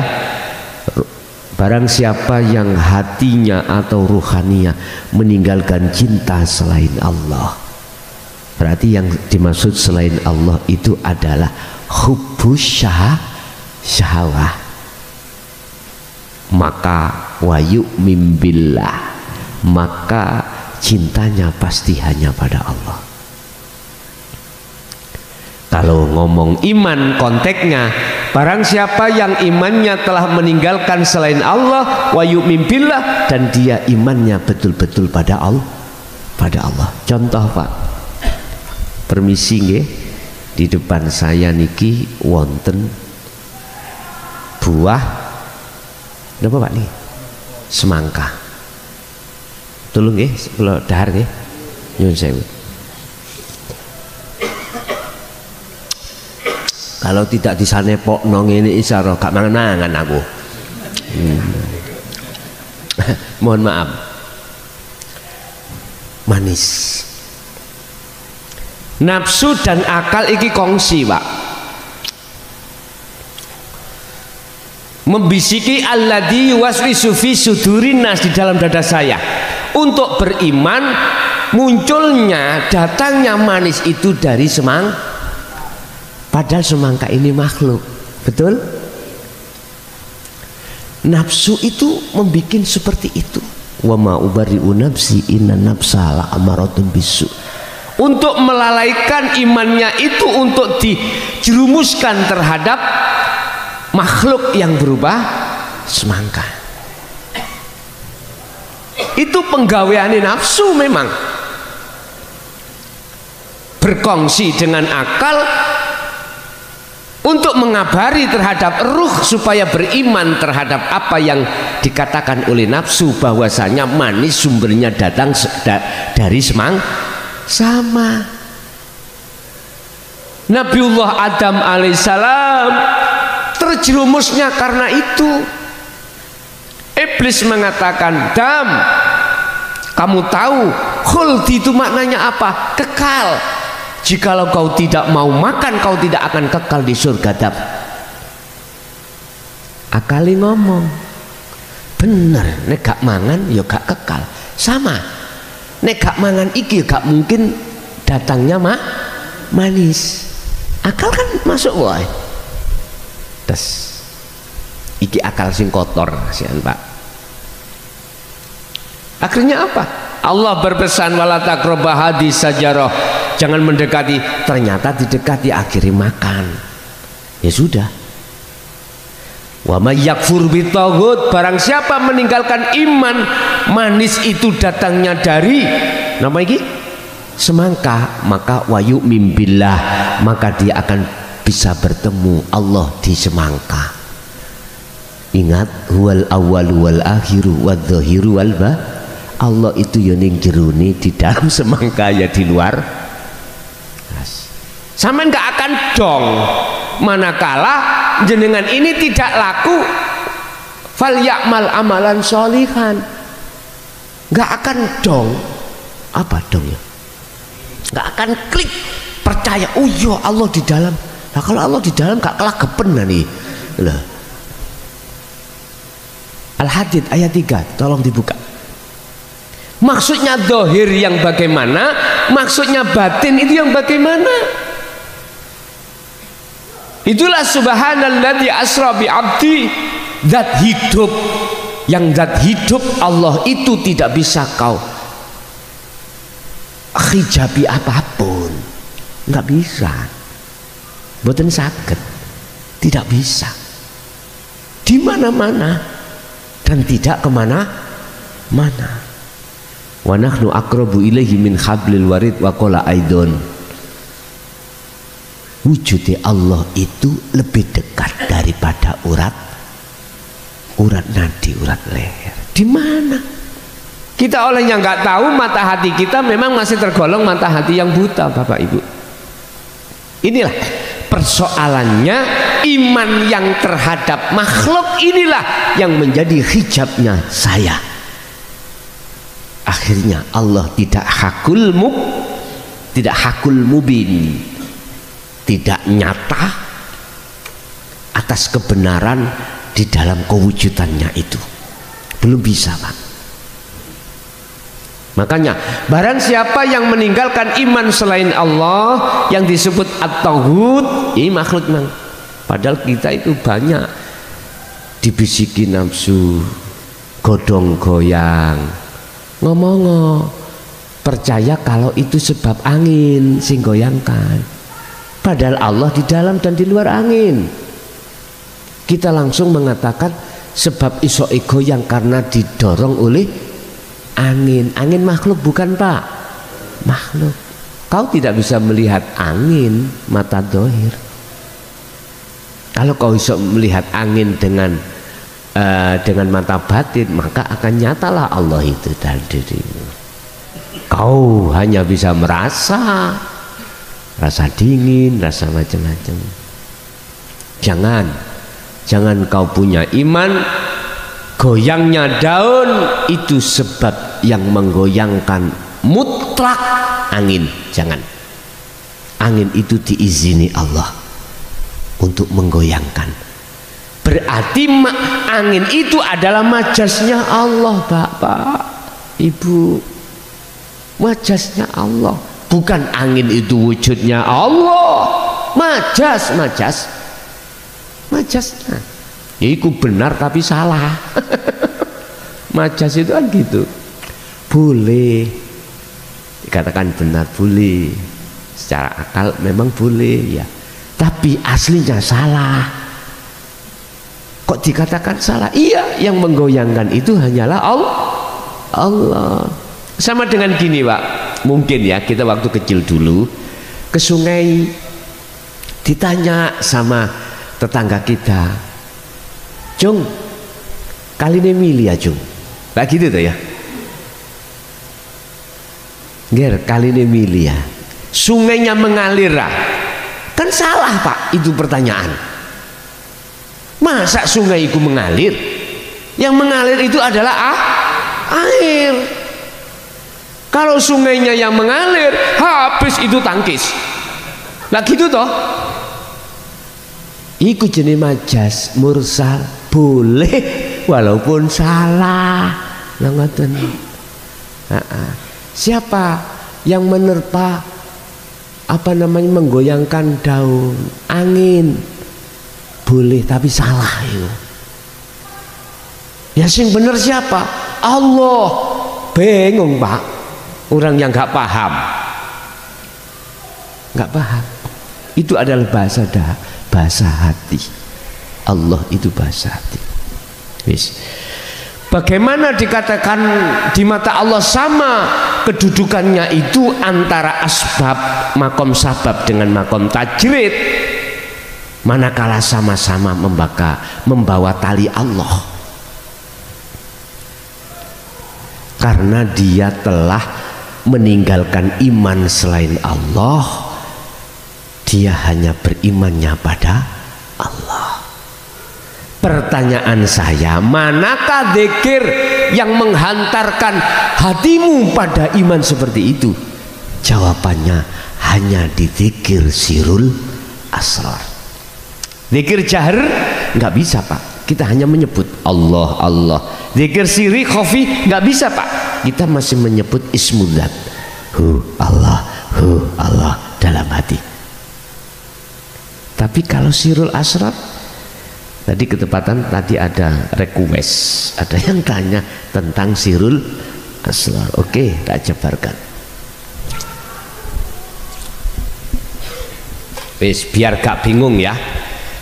Barang siapa yang hatinya atau ruhaniyah meninggalkan cinta selain Allah, berarti yang dimaksud selain Allah itu adalah hubbus syahwah, maka wa yu'min billah, maka cintanya pasti hanya pada Allah. Kalau ngomong iman konteksnya, barang siapa yang imannya telah meninggalkan selain Allah, wa yu'min billah, dan dia imannya betul-betul pada Allah, Contoh Pak, permisi nggih, di depan saya niki wonten buah napa Pak nih? Semangka. Tolong nggih, kula dahar nggih. Nyuwun sewu. Kalau tidak disanepokno ngene isyara gak mangan-mangan aku. Mohon maaf. Manis. Nafsu dan akal iki kongsi, Pak. Membisiki alladzi yuwaswisu fi sudurin nas, di dalam dada saya. Untuk beriman, munculnya, datangnya manis itu dari semangka. Padahal semangka ini makhluk, betul? Nafsu itu membuat seperti itu. Wa ma ubari'u nafsi inna nafsa la'amaratun bisu. Untuk melalaikan imannya itu, untuk dijerumuskan terhadap makhluk yang berubah semangka. Itu penggaweane nafsu memang. Berkongsi dengan akal untuk mengabari terhadap ruh supaya beriman terhadap apa yang dikatakan oleh nafsu, bahwasanya manis sumbernya datang dari semangka. Sama Nabiullah Adam alaihissalam terjerumusnya karena itu. Iblis mengatakan, Adam, kamu tahu khuldi itu maknanya apa? Kekal. Jikalau kau tidak mau makan, kau tidak akan kekal di surga. Dap. Akali ngomong, bener, nek gak mangan ya gak kekal. Sama, nek gak mangan iki gak mungkin datangnya manis. Akal kan masuk wae. Tes iki akal sing kotor kasihan Pak. Akhirnya apa? Allah berpesan wala taqrabah hadis sajarah, jangan mendekati. Ternyata didekati, akhirnya makan. Ya sudah. Wa may yakfur bitaghut, barang siapa meninggalkan iman, manis itu datangnya dari nama iki semangka, maka wa yu'min billah, maka dia akan bisa bertemu Allah di semangka. Ingat, huwal awwal wal akhiru wadz zahiru wal ba. Allah itu ya ning jerone, di dalam semangka ya di luar. Sampean gak akan dong manakala jenengan ini tidak laku fal ya'mal amalan sholihan. Gak akan dong. Apa dong ya? Gak akan klik percaya, oh iya Allah di dalam. Nah kalau Allah di dalam gak kelagepen nih. Lah. Al-Hadid ayat 3, tolong dibuka. Maksudnya dohir yang bagaimana, maksudnya batin itu yang bagaimana. Itulah subhanalladzi asra bi abdi, zat hidup. Yang zat hidup Allah itu tidak bisa kau hijabi apapun, nggak bisa, boten saged, tidak bisa, di mana-mana dan tidak kemana-mana. Wa nahnu aqrabu ilaihi min hablil warid wa qala aidon. Wujudnya Allah itu lebih dekat daripada urat nadi, urat leher. Di mana? Kita olehnya nggak tahu, mata hati kita memang masih tergolong mata hati yang buta, Bapak Ibu. Inilah persoalannya, iman yang terhadap makhluk inilah yang menjadi hijabnya saya. Akhirnya Allah tidak hakul mubin, tidak nyata atas kebenaran di dalam kewujudannya itu. Belum bisa, Pak. Makanya barang siapa yang meninggalkan iman selain Allah, yang disebut at-taghut, ini makhluk mang. Padahal kita itu banyak dibisiki nafsu, godong goyang, ngomong percaya kalau itu sebab angin sing goyangkan, padahal Allah di dalam dan di luar angin. Kita langsung mengatakan sebab iso goyang karena didorong oleh angin. Angin makhluk bukan Pak? Makhluk. Kau tidak bisa melihat angin mata dohir. Kalau kau bisa melihat angin dengan mata batin, maka akan nyatalah Allah itu dalam dirimu. Kau hanya bisa merasa, rasa dingin, rasa macam-macam. Jangan kau punya iman goyangnya daun itu sebab yang menggoyangkan mutlak angin. Jangan. Angin itu diizini Allah untuk menggoyangkan. Berarti angin itu adalah majasnya Allah, Bapak, Ibu. Majasnya Allah. Bukan angin itu wujudnya Allah. Majasnya. Itu benar tapi salah. Majas itu kan gitu. Boleh dikatakan benar, boleh. Secara akal memang boleh ya. Tapi aslinya salah. Kok dikatakan salah? Iya, yang menggoyangkan itu hanyalah Allah. Sama dengan gini Pak, mungkin ya kita waktu kecil dulu ke sungai, ditanya sama tetangga kita, Jung, kali ini milih ya Jung, kayak gitu tuh ya. Ger, kali ini milih ya, sungainya mengalir lah. Kan salah Pak, itu pertanyaan. Masa sungai itu mengalir? Yang mengalir itu adalah air. Kalau sungainya yang mengalir, habis itu tangkis. Nah gitu toh. Iku jenis majas mursal, boleh walaupun salah. Siapa yang menerpa menggoyangkan daun? Angin. Boleh tapi salah itu. Ya sing bener siapa? Allah. Bingung Pak, orang yang nggak paham. Itu adalah bahasa hati. Allah itu bahasa hati. Bagaimana dikatakan di mata Allah sama kedudukannya itu antara asbab makom sabab dengan makom tajrid, manakala sama-sama membawa tali Allah, karena dia telah meninggalkan iman selain Allah, dia hanya berimannya pada Allah. Pertanyaan saya, manakah dzikir yang menghantarkan hatimu pada iman seperti itu? Jawabannya hanya di dzikir sirul asrar. Dzikir jahr nggak bisa Pak, kita hanya menyebut Allah Allah. Dzikir siri khafi nggak bisa Pak, kita masih menyebut ismudzat, hu Allah dalam hati. Tapi kalau sirul asrar, tadi ketepatan tadi ada request, ada yang tanya tentang sirul asrar. Oke, tak jabarkan. Biar gak bingung ya.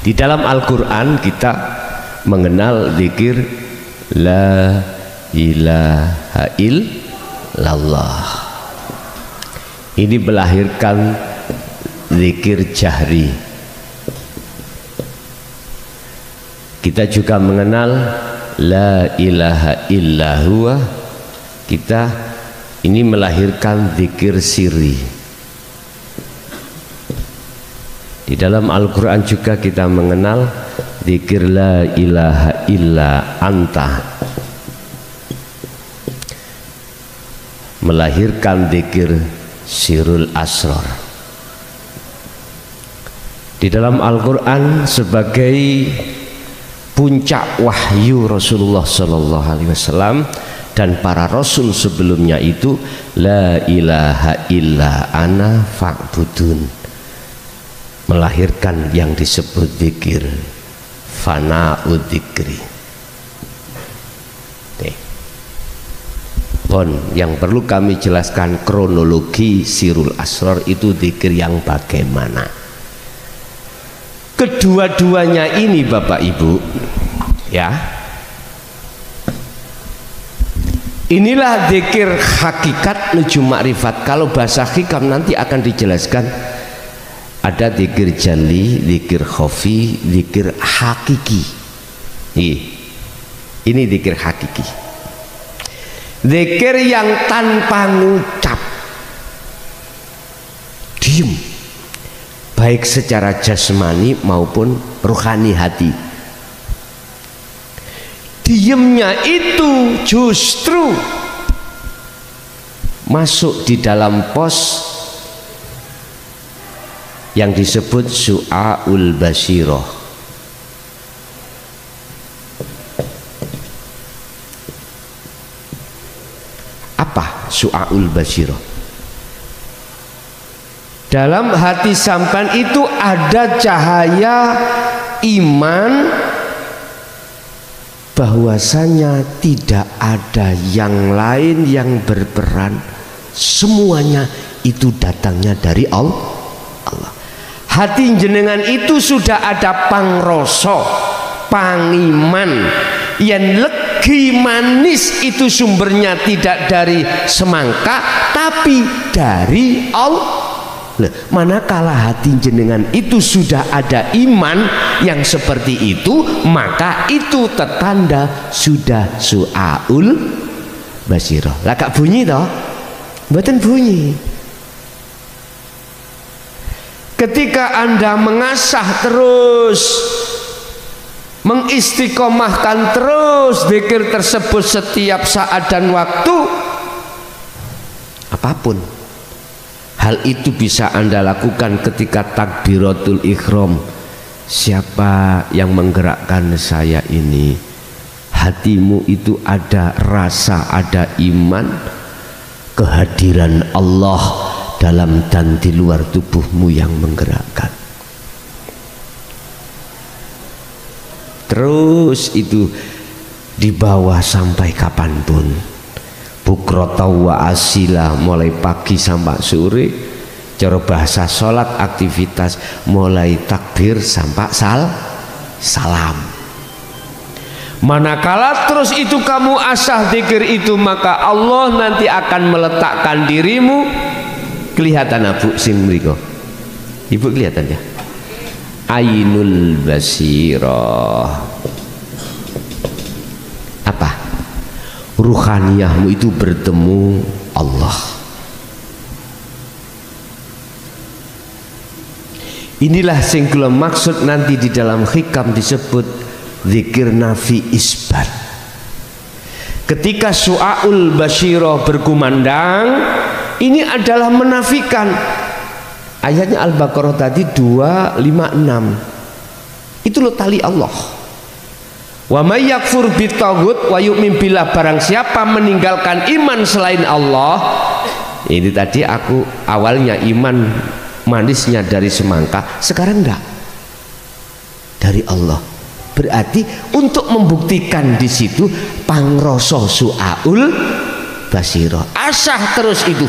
Di dalam Al-Quran kita mengenal zikir la ilaha illallah. Ini melahirkan zikir jahri. Kita juga mengenal la ilaha illallah. Kita ini melahirkan zikir sirri. Di dalam Al-Quran juga kita mengenal zikir la ilaha illa anta, melahirkan zikir sirul asrar. Di dalam Al-Quran sebagai puncak wahyu Rasulullah Sallallahu Alaihi Wasallam dan para rasul sebelumnya itu, la ilaha illa ana fa'budun, melahirkan yang disebut zikir fana'ud dzikri. yang perlu kami jelaskan kronologi Sirul Asror itu zikir yang bagaimana. Kedua-duanya ini Bapak Ibu ya, inilah zikir hakikat menuju makrifat. Kalau bahasa hikam nanti akan dijelaskan, ada zikir jali, zikir khafi, zikir hakiki. Ini zikir hakiki, zikir yang tanpa ngucap, diem, baik secara jasmani maupun ruhani hati. Diemnya itu justru masuk di dalam pos yang disebut su'aul basiroh. Apa su'aul basiroh? Dalam hati sampan itu ada cahaya iman bahwasanya tidak ada yang lain yang berperan, semuanya itu datangnya dari Allah. Hati jenengan itu sudah ada pangroso, pangiman, yang legi manis itu sumbernya tidak dari semangka tapi dari Allah. Manakala hati jenengan itu sudah ada iman yang seperti itu, maka itu tertanda sudah su'aul basiroh. Lah gak bunyi toh? Mboten bunyi. Ketika Anda mengasah terus, mengistiqomahkan terus zikir tersebut setiap saat dan waktu, apapun hal itu bisa Anda lakukan ketika takbiratul ihram. Siapa yang menggerakkan saya ini? Hatimu itu ada rasa, ada iman, kehadiran Allah dalam dan di luar tubuhmu yang menggerakkan. Terus itu dibawa sampai kapanpun. Bukrotau wa asila, mulai pagi sampai sore. Cara bahasa sholat aktivitas mulai takbir sampai salam. Manakala terus itu kamu asah zikir itu, maka Allah nanti akan meletakkan dirimu. Kelihatan abu sing mriko. Ibu kelihatan ya? Ainul basirah. Apa? Ruhaniyahmu itu bertemu Allah. Inilah sing kula maksud nanti di dalam hikam disebut zikir nafi isbat. Ketika su'aul basyirah berkumandang, ini adalah menafikan. Ayatnya Al-Baqarah tadi 256. Itu loh tali Allah. Wa may yakfur bitaghut wa yu'min billah, barang siapa meninggalkan iman selain Allah. Ini tadi aku awalnya iman manisnya dari semangka, sekarang enggak, dari Allah. Berarti untuk membuktikan di situ pangroso su'aul basirah, asah terus itu.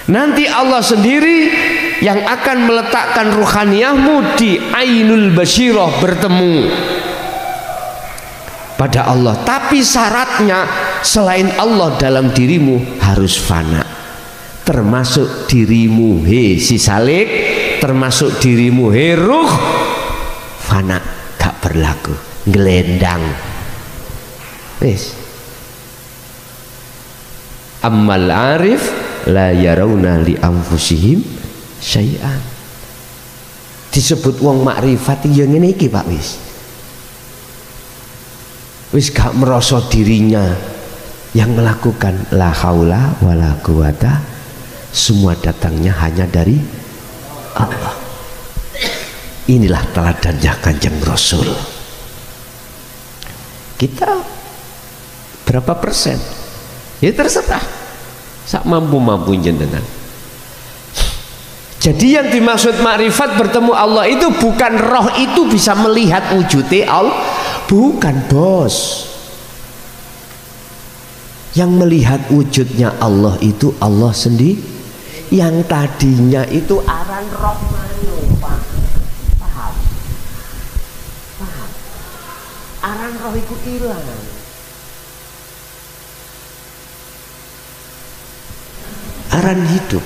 Nanti Allah sendiri yang akan meletakkan ruhaniyahmu di ainul basirah, bertemu pada Allah. Tapi syaratnya selain Allah dalam dirimu harus fana, termasuk dirimu he si salik, termasuk dirimu he ruh, fana, gak berlaku, ngelendang. Wis. Ammal arif la yarawna li anfusihim syai'an. Disebut wong makrifat yang ngene iki Pak, wis gak merasa dirinya yang melakukan la haula wala quwata, semua datangnya hanya dari Allah. Inilah teladannya Kanjeng Rasul. Kita berapa persen? Ya terserah, sak mampu-mampu jenengan. Jadi yang dimaksud makrifat bertemu Allah itu bukan roh itu bisa melihat wujudnya Allah, bukan bos. Yang melihat wujudnya Allah itu Allah sendiri. Yang tadinya itu aran Rahmanu, Pak. Paham? Paham? Aran roh itu hilang. Aran hidup.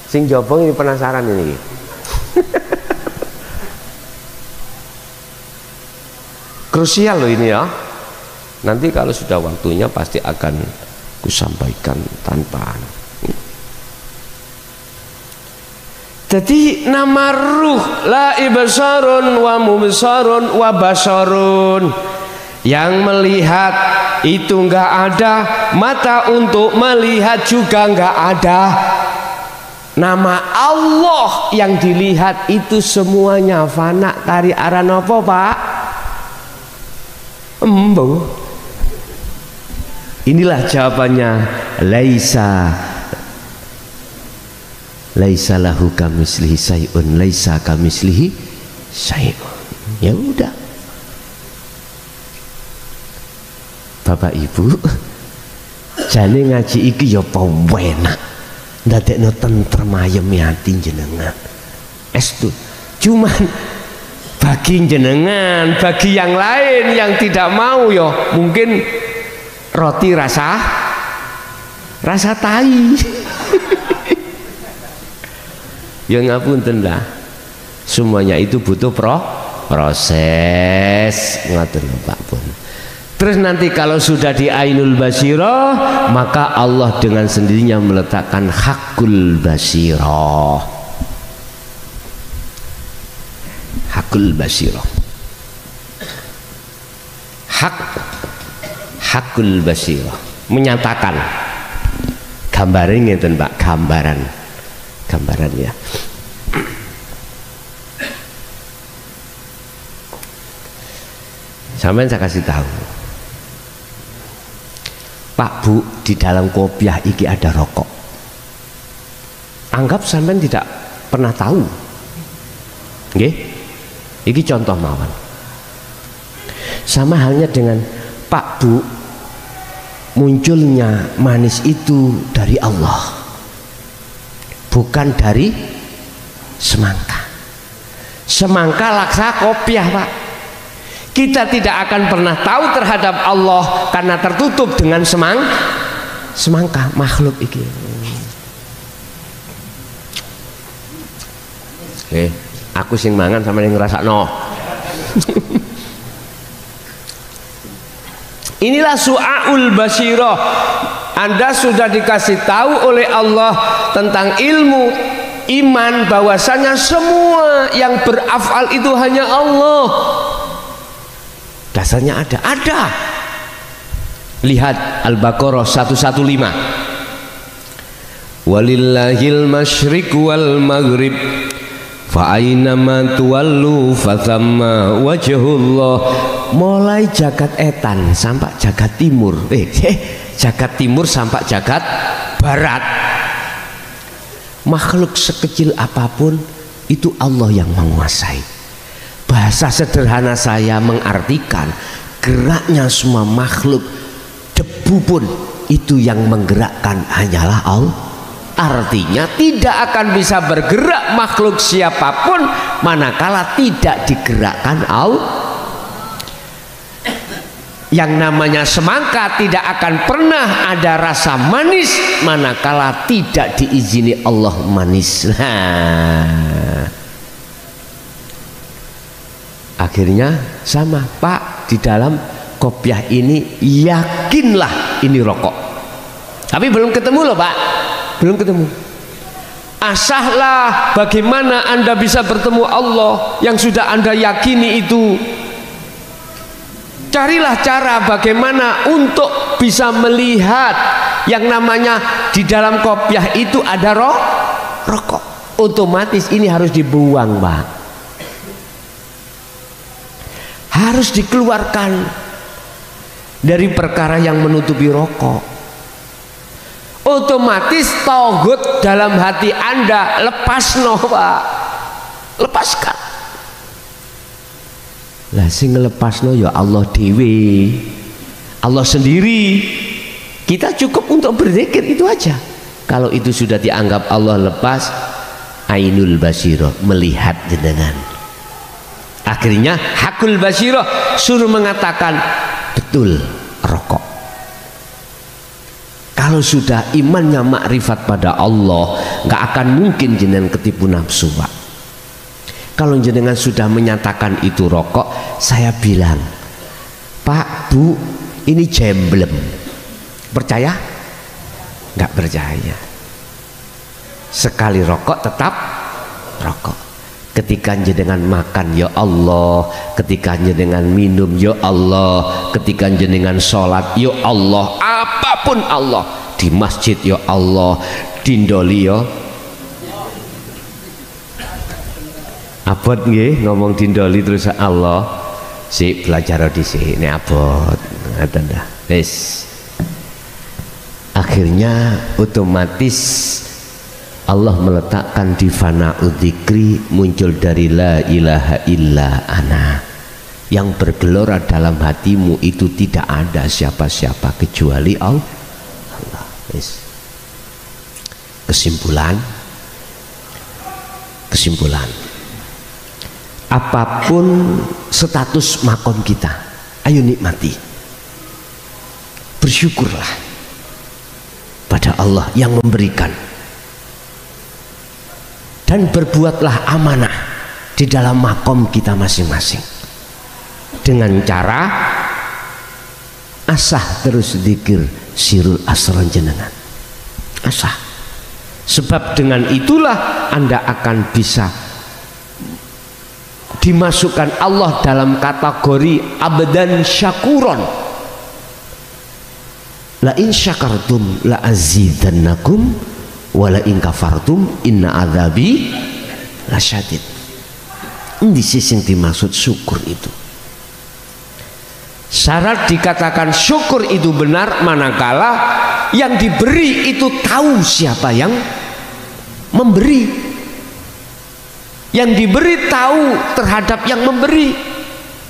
Sing jobong ini penasaran ini. Krusial loh ini ya. Nanti kalau sudah waktunya pasti akan kusampaikan tanpa. Jadi nama ruh la ibsarun wa mubsarun wa basarun. Yang melihat itu enggak ada, mata untuk melihat juga enggak ada. Nama Allah yang dilihat itu semuanya fana. Kari aran apa, Pak? Embo. Inilah jawabannya, laisa lahu kamislihi syai'un, laisa kamislihi syai'un. Ya udah. Bapak Ibu, jane ngaji iki ya penak. Ndadekno tentrem ayem ati jenengan. Estu. Cuman bagi jenengan, bagi yang lain yang tidak mau ya mungkin roti rasa tai. Ya ngapunten lah. Semuanya itu butuh proses. Ngoten lho Pak Pun. Terus nanti kalau sudah di Ainul Basirah, maka Allah dengan sendirinya meletakkan Hakul Basirah. Hakul Basirah. Hakul Basirah menyatakan. Gambaran ngeten Pak, gambaran ya. Sampai saya kasih tahu. Pak Bu, di dalam kopiah iki ada rokok. Anggap sampean tidak pernah tahu. Nggih? Iki contoh mawon. Sama halnya dengan Pak Bu, munculnya manis itu dari Allah, bukan dari semangka. Semangka laksa kopiah Pak. Kita tidak akan pernah tahu terhadap Allah karena tertutup dengan semangka makhluk iki. Aku sing mangan sama yang ngrasakno. Inilah su'aul basirah. Anda sudah dikasih tahu oleh Allah tentang ilmu iman bahwasanya semua yang berafal itu hanya Allah. Dasarnya ada. Lihat Al-Baqarah 115. Walillahil masyriq wal maghrib fa aynama tuwallu fathamma wajhullah. Mulai jagat etan sampai jagat timur. Jagat timur sampai jagat barat. Makhluk sekecil apapun itu Allah yang menguasai. Bahasa sederhana saya mengartikan geraknya semua makhluk, debu pun itu yang menggerakkan hanyalah Allah. Artinya tidak akan bisa bergerak makhluk siapapun manakala tidak digerakkan Allah. Yang namanya semangka tidak akan pernah ada rasa manis manakala tidak diizini Allah manis. Akhirnya sama Pak, di dalam kopiah ini yakinlah ini rokok. Tapi belum ketemu loh Pak, belum ketemu. Asahlah bagaimana Anda bisa bertemu Allah yang sudah Anda yakini itu. Carilah cara bagaimana untuk bisa melihat yang namanya di dalam kopiah itu ada rokok. Otomatis ini harus dibuang Pak. Harus dikeluarkan dari perkara yang menutupi rokok. Otomatis tauhid dalam hati Anda lepas Pak. Lepaskan. Lah sing ngelepasno ya Allah dewi, Allah sendiri. Kita cukup untuk berzikir itu aja. Kalau itu sudah dianggap Allah lepas, ainul basiro, melihat jenengan. Akhirnya hakul basiro suruh mengatakan betul rokok. Kalau sudah imannya makrifat pada Allah, nggak akan mungkin jenengan ketipu nafsu, Pak. Kalau jenengan sudah menyatakan itu rokok, saya bilang, Pak, Bu, ini jemblem. Percaya? Nggak percaya. Sekali rokok tetap rokok. Ketika jenengan makan ya Allah, ketika jenengan minum ya Allah, ketika jenengan sholat ya Allah, apapun Allah, di masjid ya Allah, dindoli ya abot nggih, ngomong dindoli terus Allah si belajar di sini abot ngaten dah wis. Akhirnya otomatis Allah meletakkan di fana'ud dzikri, muncul dari la ilaha illa ana, yang bergelora dalam hatimu itu tidak ada siapa-siapa kecuali Allah. Yes. Kesimpulan, apapun status makom kita, ayo nikmati, bersyukurlah pada Allah yang memberikan, dan berbuatlah amanah di dalam makom kita masing-masing dengan cara asah terus zikir sirul asron jenengan, asah. Sebab dengan itulah Anda akan bisa dimasukkan Allah dalam kategori abdan syakuron. La in syakartum la azidannakum wala in kafartum inna adzabi lasyadid. Ini sih yang dimaksud syukur itu. Syarat dikatakan syukur itu benar manakala yang diberi itu tahu siapa yang memberi, yang diberi tahu terhadap yang memberi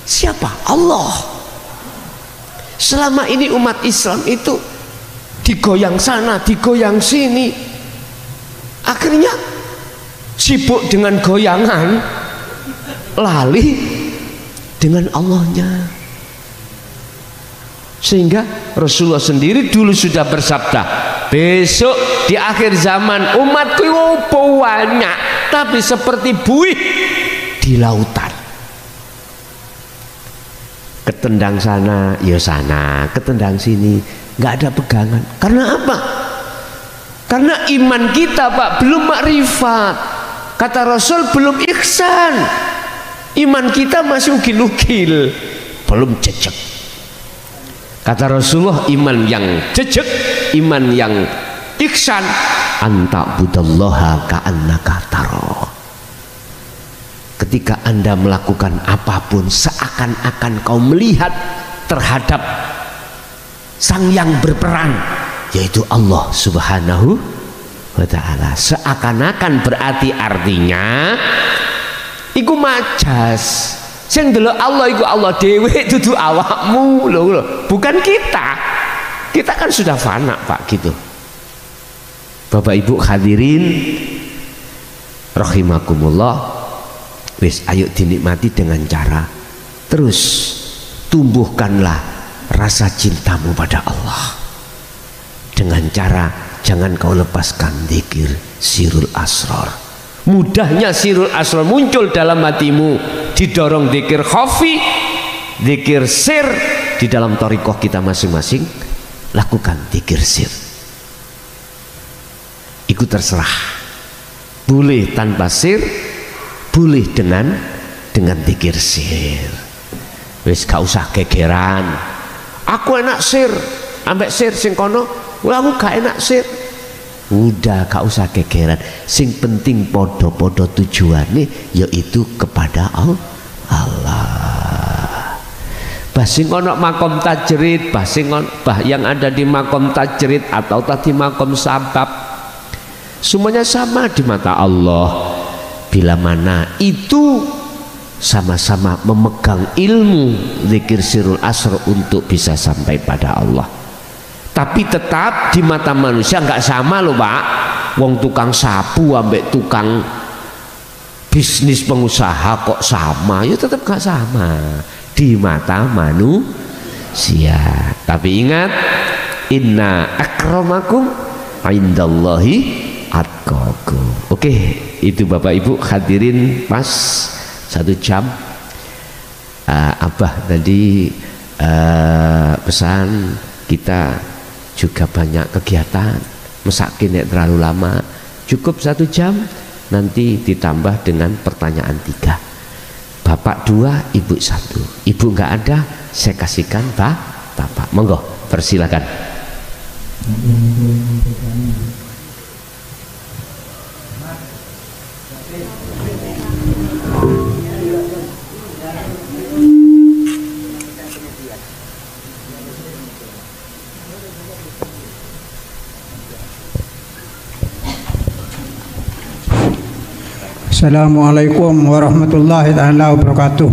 siapa, Allah. Selama ini umat Islam itu digoyang sana digoyang sini, akhirnya sibuk dengan goyangan, lali dengan Allahnya. Sehingga Rasulullah sendiri dulu sudah bersabda, besok di akhir zaman umatku banyak tapi seperti buih di lautan, ketendang sana ya sana, ketendang sini, nggak ada pegangan. Karena apa? Karena iman kita, Pak, belum makrifat. Kata Rasul, belum ihsan. Iman kita masih ukil-ukil, belum jejak. Kata Rasulullah, iman yang jejak, iman yang ihsan, anta budallaha ka'annaka taro. Ketika Anda melakukan apapun seakan-akan kau melihat terhadap sang yang berperan, yaitu Allah subhanahu wa ta'ala. Seakan-akan berarti artinya iku majas. Sing delok Allah iku Allah dhewe, dudu awakmu lho, bukan kita. Kita kan sudah fana, Pak, gitu. Bapak Ibu hadirin rahimakumullah, wis ayo dinikmati dengan cara terus tumbuhkanlah rasa cintamu pada Allah dengan cara jangan kau lepaskan zikir sirul asrar. Mudahnya sirul asrar muncul dalam hatimu, didorong zikir khafi, zikir sir. Di dalam thariqah kita masing-masing lakukan zikir sir. Itu terserah, boleh tanpa sir, boleh dengan zikir sir. Wis gak usah gegeran, aku enak sir ambek sir sing kono, aku gak enak sir. Udah gak usah gegeran, sing penting podo-podo tujuannya yaitu kepada Allah. Bah sing ono makom tajrid, bah sing bah yang ada di makom tajrid atau tadi makom sabab, semuanya sama di mata Allah. Bila mana itu sama-sama memegang ilmu zikir sirrul asrar untuk bisa sampai pada Allah. Tapi tetap di mata manusia nggak sama loh Pak. Wong tukang sapu ambek tukang bisnis pengusaha kok sama? Ya tetap nggak sama di mata manusia. Tapi ingat, inna akramakum indallahi atqakum. Oke, itu Bapak Ibu hadirin pas 1 jam. Abah tadi pesan kita juga banyak kegiatan, mesakin ya terlalu lama, cukup 1 jam, nanti ditambah dengan pertanyaan 3. Bapak 2, Ibu 1. Ibu nggak ada, saya kasihkan Bapak. Monggo, persilakan. Assalamualaikum warahmatullahi taala wabarakatuh.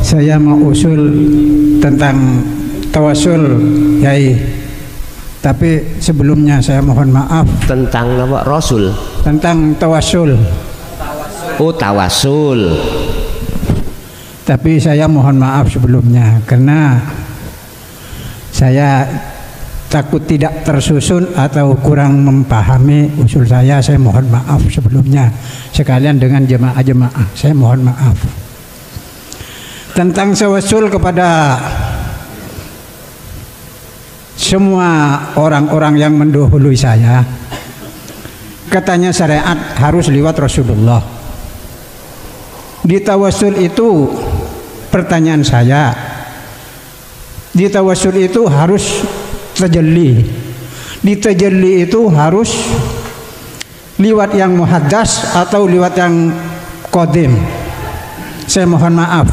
Saya mau usul tentang tawasul, Yai. Tapi sebelumnya saya mohon maaf Tentang apa? Rasul. tentang tawasul. Oh, tawasul. Tapi saya mohon maaf sebelumnya karena saya takut tidak tersusun atau kurang memahami usul saya. Saya mohon maaf sebelumnya sekalian dengan jemaah-jemaah. Saya mohon maaf tentang tawasul kepada semua orang-orang yang mendahului saya. Katanya syariat harus lewat Rasulullah. Di tawasul itu, pertanyaan saya, di tawasul itu harus tajalli. Di tajalli itu harus liwat yang muhaddas atau liwat yang qadim. Saya mohon maaf.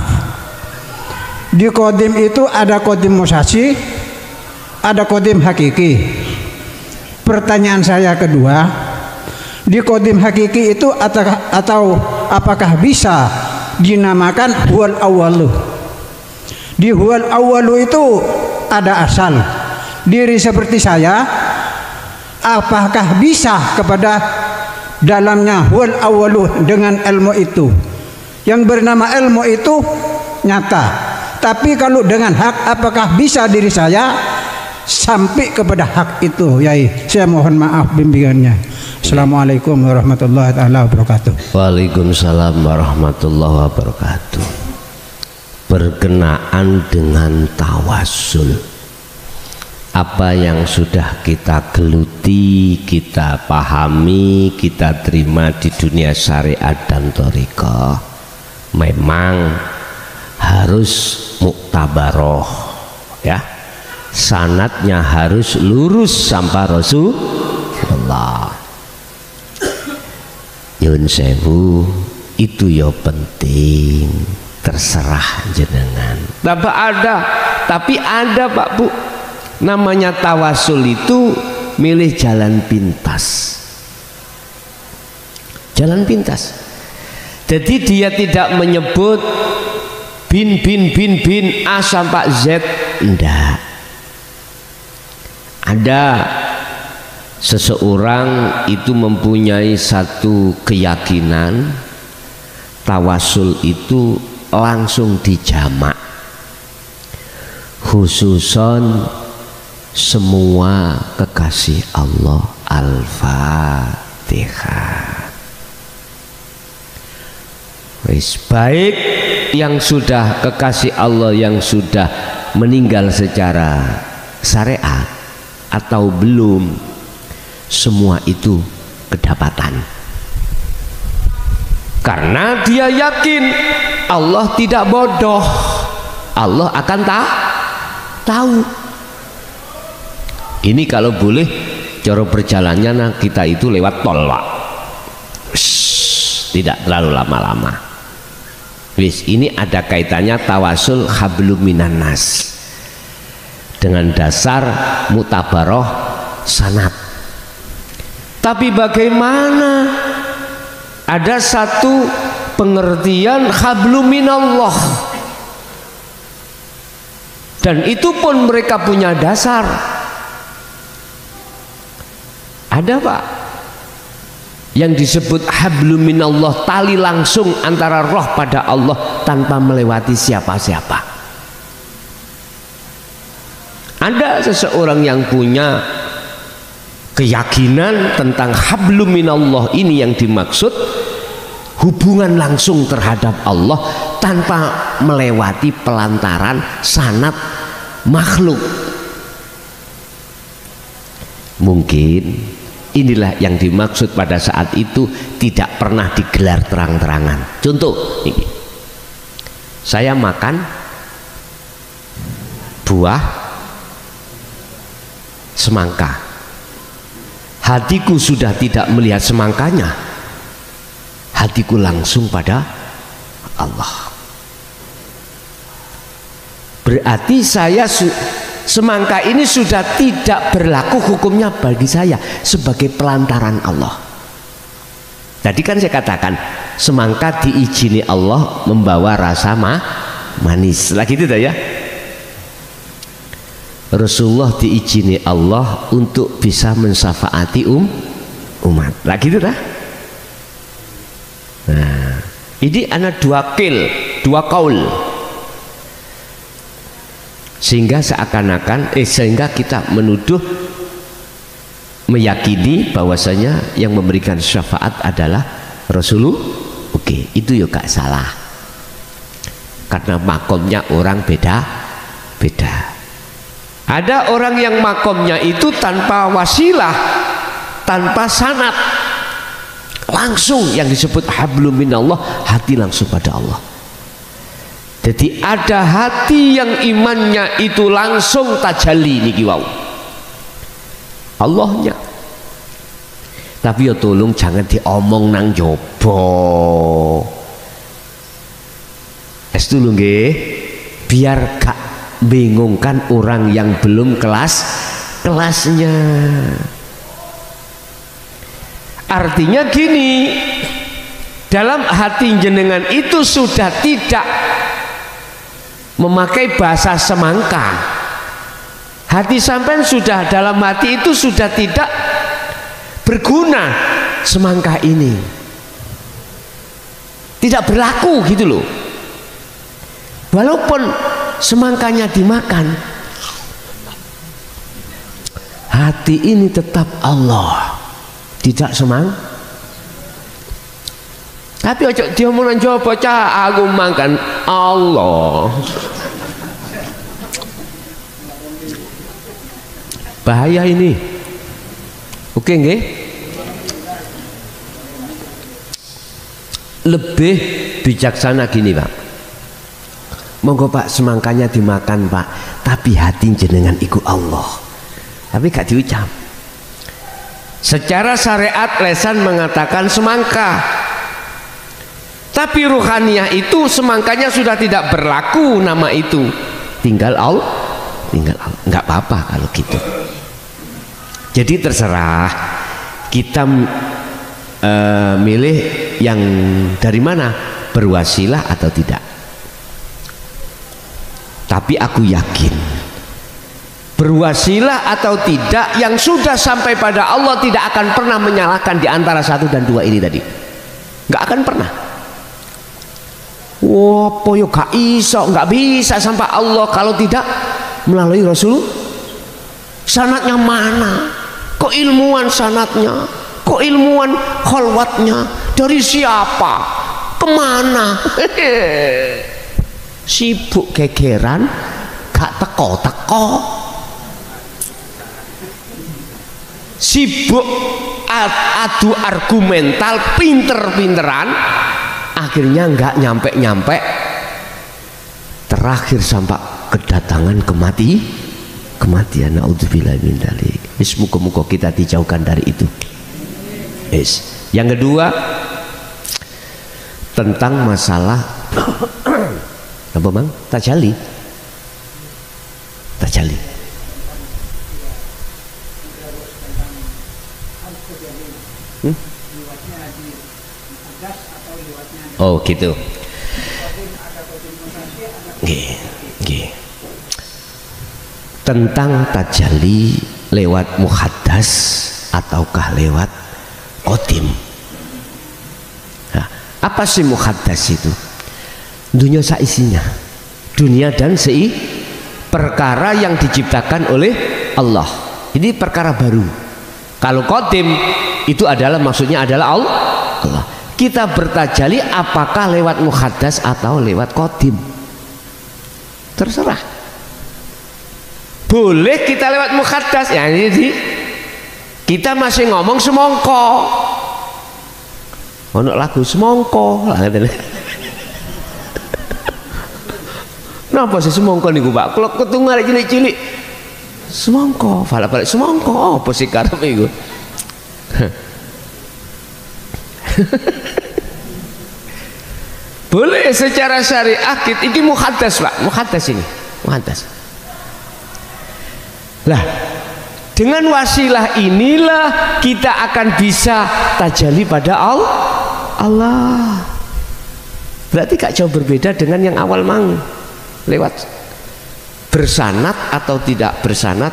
Di qadim itu ada qadim musasi, ada qadim hakiki. Pertanyaan saya kedua, di qadim hakiki itu atau apakah bisa dinamakan huwal awwalu? Di huwal awwalu itu ada asal. Diri seperti saya, apakah bisa kepada dalamnya huwal awwalu dengan ilmu itu? Yang bernama ilmu itu nyata. Tapi kalau dengan hak, apakah bisa diri saya sampai kepada hak itu? Yai, saya mohon maaf bimbingannya. Assalamualaikum warahmatullahi wabarakatuh. Waalaikumsalam warahmatullahi wabarakatuh. Berkenaan dengan tawasul, apa yang sudah kita geluti, kita pahami, kita terima di dunia syariat dan thariqah, memang harus muktabaroh, ya, sanadnya harus lurus sampai Rasulullah. Yun sewu, itu ya penting, terserah jenengan. Tapi ada Pak Bu, namanya tawasul itu milih jalan pintas. Jalan pintas. Jadi dia tidak menyebut bin A sampai Z, enggak. Ada seseorang itu mempunyai satu keyakinan, tawasul itu langsung dijamak, khususon semua kekasih Allah. Al-Fatihah. Wis, baik yang sudah kekasih Allah yang sudah meninggal secara syariat atau belum, semua itu kedapatan. Karena dia yakin Allah tidak bodoh, Allah akan tahu. Ini kalau boleh cara perjalanannya kita itu lewat tol, Pak. Tidak terlalu lama-lama. Wis, ini ada kaitannya tawasul hablum minan nas dengan dasar mutabaroh sanad. Tapi bagaimana ada satu pengertian hablum minallah, dan itu pun mereka punya dasar. Ada Pak yang disebut hablum minallah, tali langsung antara roh pada Allah tanpa melewati siapa-siapa. Ada seseorang yang punya keyakinan tentang hablum minallah ini, yang dimaksud hubungan langsung terhadap Allah tanpa melewati pelantaran sanad makhluk. Mungkin inilah yang dimaksud pada saat itu tidak pernah digelar terang-terangan. Contoh ini, saya makan buah semangka, hatiku sudah tidak melihat semangkanya, hatiku langsung pada Allah. Berarti saya semangka ini sudah tidak berlaku hukumnya bagi saya sebagai pelantaran Allah. Tadi kan saya katakan semangka diizini Allah membawa rasa manis, lagi itu ya. Rasulullah diizini Allah untuk bisa mensyafaati umat, lagi itu dah. Nah, ini ada dua kaul, sehingga seakan-akan sehingga kita menuduh, meyakini bahwasanya yang memberikan syafaat adalah Rasulullah. Oke, itu ya gak salah, karena makomnya orang beda-beda. Ada orang yang makomnya itu tanpa wasilah, tanpa sanad, langsung yang disebut hablum minallah, hati langsung pada Allah. Jadi ada hati yang imannya itu langsung tajalli niki wau Allahnya. Tapi ya tolong jangan diomong nang jopo. Es dulu nggih, biar gak bingungkan orang yang belum kelasnya. Artinya gini, dalam hati jenengan itu sudah tidak memakai bahasa semangka. Hati sampean sudah, dalam hati itu sudah tidak berguna semangka ini, tidak berlaku gitu loh. Walaupun semangkanya dimakan, hati ini tetap Allah, tidak semang. Tapi ojo dia mau coba cah aku makan Allah, bahaya ini. Oke nggih, lebih bijaksana gini Pak, monggo Pak semangkanya dimakan Pak, tapi hati jenengan iku Allah, tapi gak diucap. Secara syariat lesan mengatakan semangka, tapi ruhaniah itu semangkanya sudah tidak berlaku nama itu, tinggal Allah, nggak apa-apa kalau gitu. Jadi terserah kita milih yang dari mana, berwasilah atau tidak. Tapi aku yakin berwasilah atau tidak, yang sudah sampai pada Allah tidak akan pernah menyalahkan di antara 1 dan 2 ini tadi, nggak akan pernah. Wah, poyo gak iso, nggak bisa sampai Allah kalau tidak melalui Rasul. Sanatnya mana? Kok ilmuwan sanatnya? Kok ilmuwan khalwatnya? Dari siapa? Kemana? Sibuk gegeran, gak teko-teko. Sibuk adu argumental, pinter-pinteran, akhirnya nggak nyampe-nyampe, terakhir sampai kedatangan kematian. Naudzubillah min dzalik. Muga-muga kita dijauhkan dari itu. Yang kedua tentang masalah apa Bang? Tajalli. Oh gitu. Nggih. Tentang tajalli lewat muhaddas ataukah lewat qadim. Nah, apa sih muhaddas itu? Dunia saisinya, dunia dan perkara yang diciptakan oleh Allah. Ini perkara baru. Kalau qadim itu adalah maksudnya adalah Allah. Kita bertajali apakah lewat muhaddas atau lewat qadim, terserah. Boleh kita lewat muhaddas, ya ini kita masih ngomong semongko. Ono lagu semongko lah. Napa sih semongko niku Pak? Kalau ketunggal cilik-cilik semongko, balik semongko apa sih karepe iku? Boleh secara syariah kita ini muhaddas Pak, muhaddas ini, muhaddas. Lah, dengan wasilah inilah kita akan bisa tajalli pada Allah. Berarti gak jauh berbeda dengan yang awal mang. Lewat bersanat atau tidak bersanat,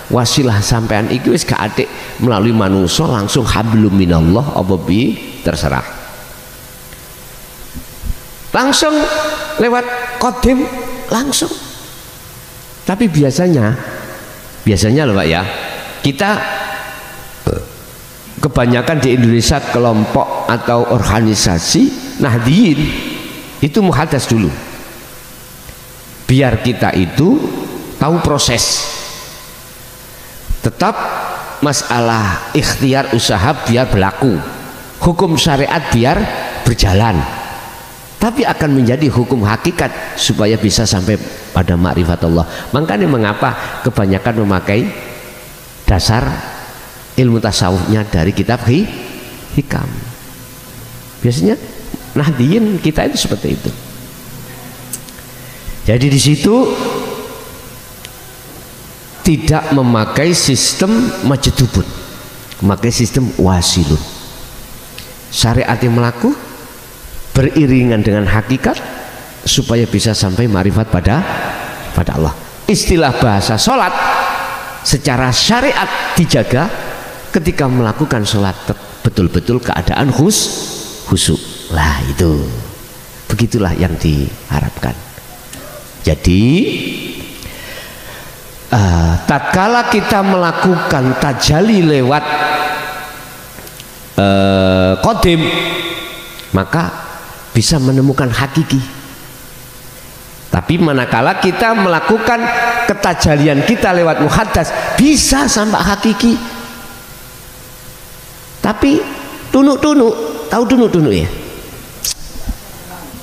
wasilah sampean iki wis gak atik melalui manusia langsung hablum minallah apa bi terserah. Langsung lewat qadim langsung. Tapi biasanya loh Pak ya, kita kebanyakan di Indonesia kelompok atau organisasi Nahdliyin itu muhaddas dulu, biar kita itu tahu proses. Tetap masalah ikhtiar usaha biar berlaku, hukum syariat biar berjalan, tapi akan menjadi hukum hakikat supaya bisa sampai pada ma'rifat Allah. Makanya mengapa kebanyakan memakai dasar ilmu tasawufnya dari kitab hikam. Biasanya Nahdliyin kita itu seperti itu. Jadi di situ tidak memakai sistem majdubun, memakai sistem wasilun. Syariat yang melaku beriringan dengan hakikat supaya bisa sampai ma'rifat pada Allah. Istilah bahasa sholat secara syariat dijaga ketika melakukan sholat betul-betul keadaan khusyuk. Lah itu begitulah yang diharapkan. Jadi tatkala kita melakukan tajalli lewat qadim, maka bisa menemukan hakiki. Tapi manakala kita melakukan ketajalian kita lewat muhaddas, bisa sampai hakiki. Tapi tunuk-tunuk, tahu tunuk-tunuk ya?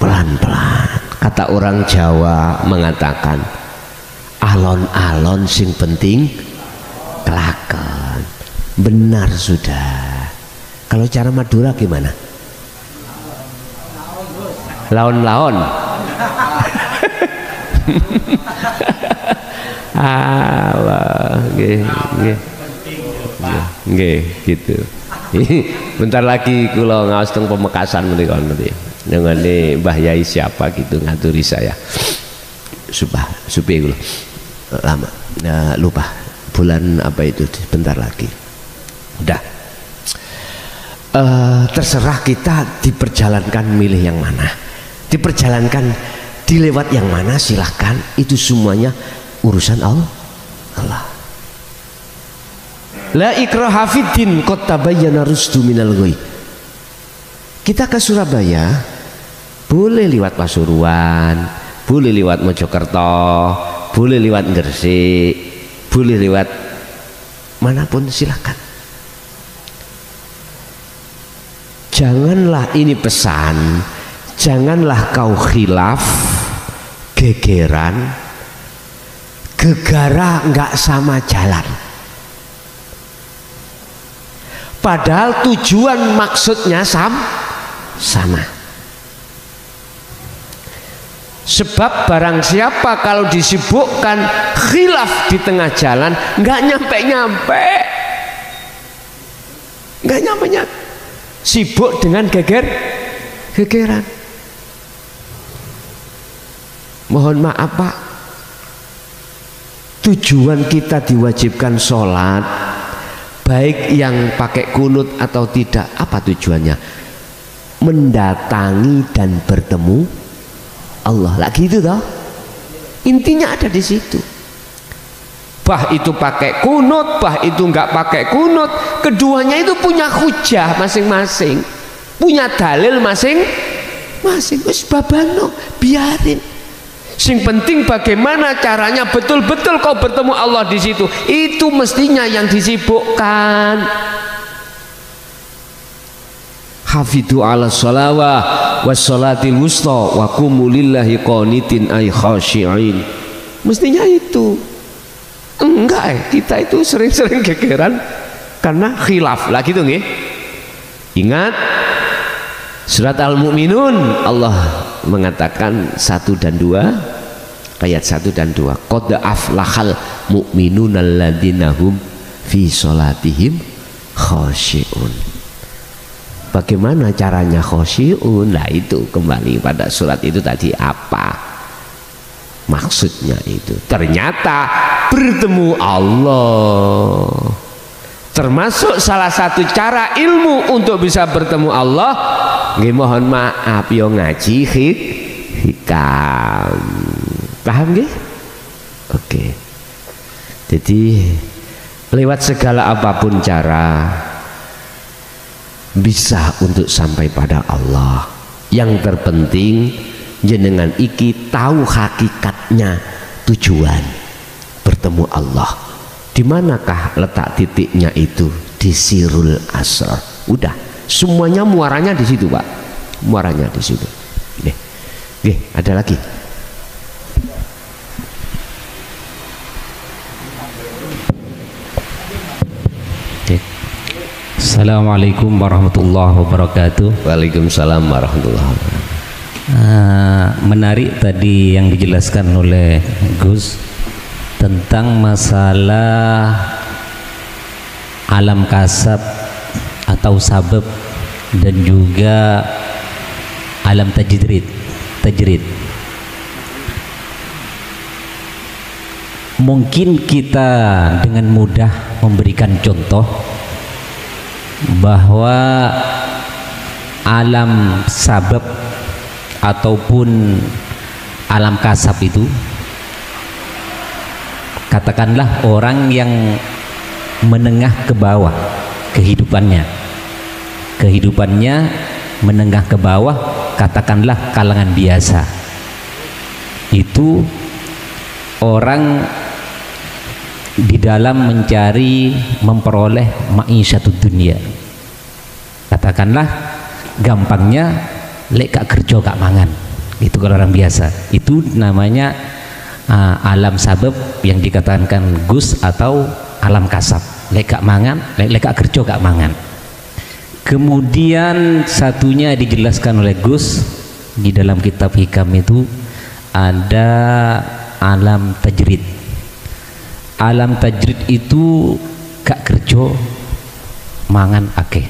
Pelan-pelan. Kata orang Jawa mengatakan, alon-alon sing penting kelakon. Benar sudah. Kalau cara Madura gimana? Laon-laon. Allah, nggih gitu. Bentar lagi kula ngaos teng Pemekasan menika nanti. Nengane Mbah Yai siapa gitu ngaturi saya. Supi kula. Lama. Nah, lupa. Bulan apa itu? Bentar lagi. Udah. Terserah kita diperjalankan milih yang mana. Diperjalankan dilewat yang mana silahkan, itu semuanya urusan Allah. La ikraha fiddin qad tabayyana rusdu minal ghayy. Kita ke Surabaya boleh lewat Pasuruan, boleh lewat Mojokerto, boleh lewat Gresik, boleh lewat manapun silahkan. Janganlah, ini pesan, janganlah kau khilaf, gegeran, gegara nggak sama jalan. Padahal tujuan maksudnya sama. Sebab barang siapa kalau disibukkan khilaf di tengah jalan nggak nyampe. Sibuk dengan Gegeran. Mohon maaf Pak, tujuan kita diwajibkan sholat, baik yang pakai kunut atau tidak, apa tujuannya? Mendatangi dan bertemu Allah. Lagi itu toh, intinya ada di situ. Bah itu pakai kunut, bah itu enggak pakai kunut, keduanya itu punya hujah masing-masing, punya dalil masing-masing. Wis babano, biarin. Sing penting bagaimana caranya betul-betul kau bertemu Allah di situ. Itu mestinya yang disibukkan. Hafidhu ala sholawah wassolatil wusta wa qumu lillahi qanitin ay khashi'in. Mestinya itu. Enggak, kita itu sering-sering gegeran karena khilaf lah gitu nggih. Ingat surat Al-Mu'minun, Allah mengatakan 1 dan 2, ayat 1 dan 2. Qad aflahal mu'minuna alladzina hum fi sholatihim khashi'un. Bagaimana caranya khashi'un? Nah itu kembali pada surat itu tadi, apa maksudnya itu? Ternyata bertemu Allah, termasuk salah satu cara ilmu untuk bisa bertemu Allah. Nggih mohon maaf yo ngaji hikam. Paham nggih? Oke. Jadi lewat segala apapun cara bisa untuk sampai pada Allah. Yang terpenting jenengan iki tahu hakikatnya, tujuan bertemu Allah. Di manakah letak titiknya itu? Di sirul asrar. Udah, semuanya muaranya di situ Pak, muaranya di situ. Oke, ada lagi. Assalamualaikum warahmatullahi wabarakatuh. Waalaikumsalam warahmatullahi wabarakatuh. Menarik tadi yang dijelaskan oleh Gus tentang masalah alam kasab atau sabab dan juga alam tajrid. Mungkin kita dengan mudah memberikan contoh bahwa alam sabab ataupun alam kasab itu, katakanlah orang yang menengah ke bawah kehidupannya menengah ke bawah, katakanlah kalangan biasa, itu orang di dalam mencari memperoleh ma'isyatud dunia, katakanlah gampangnya lek gak kerja gak mangan, itu kalau orang biasa. Itu namanya alam sabab yang dikatakan Gus, atau alam kasab, lek gak mangan, lek gak kerja gak mangan. Kemudian satunya dijelaskan oleh Gus di dalam kitab hikam itu, ada alam tajrid. Alam tajrid itu gak kerja mangan akeh,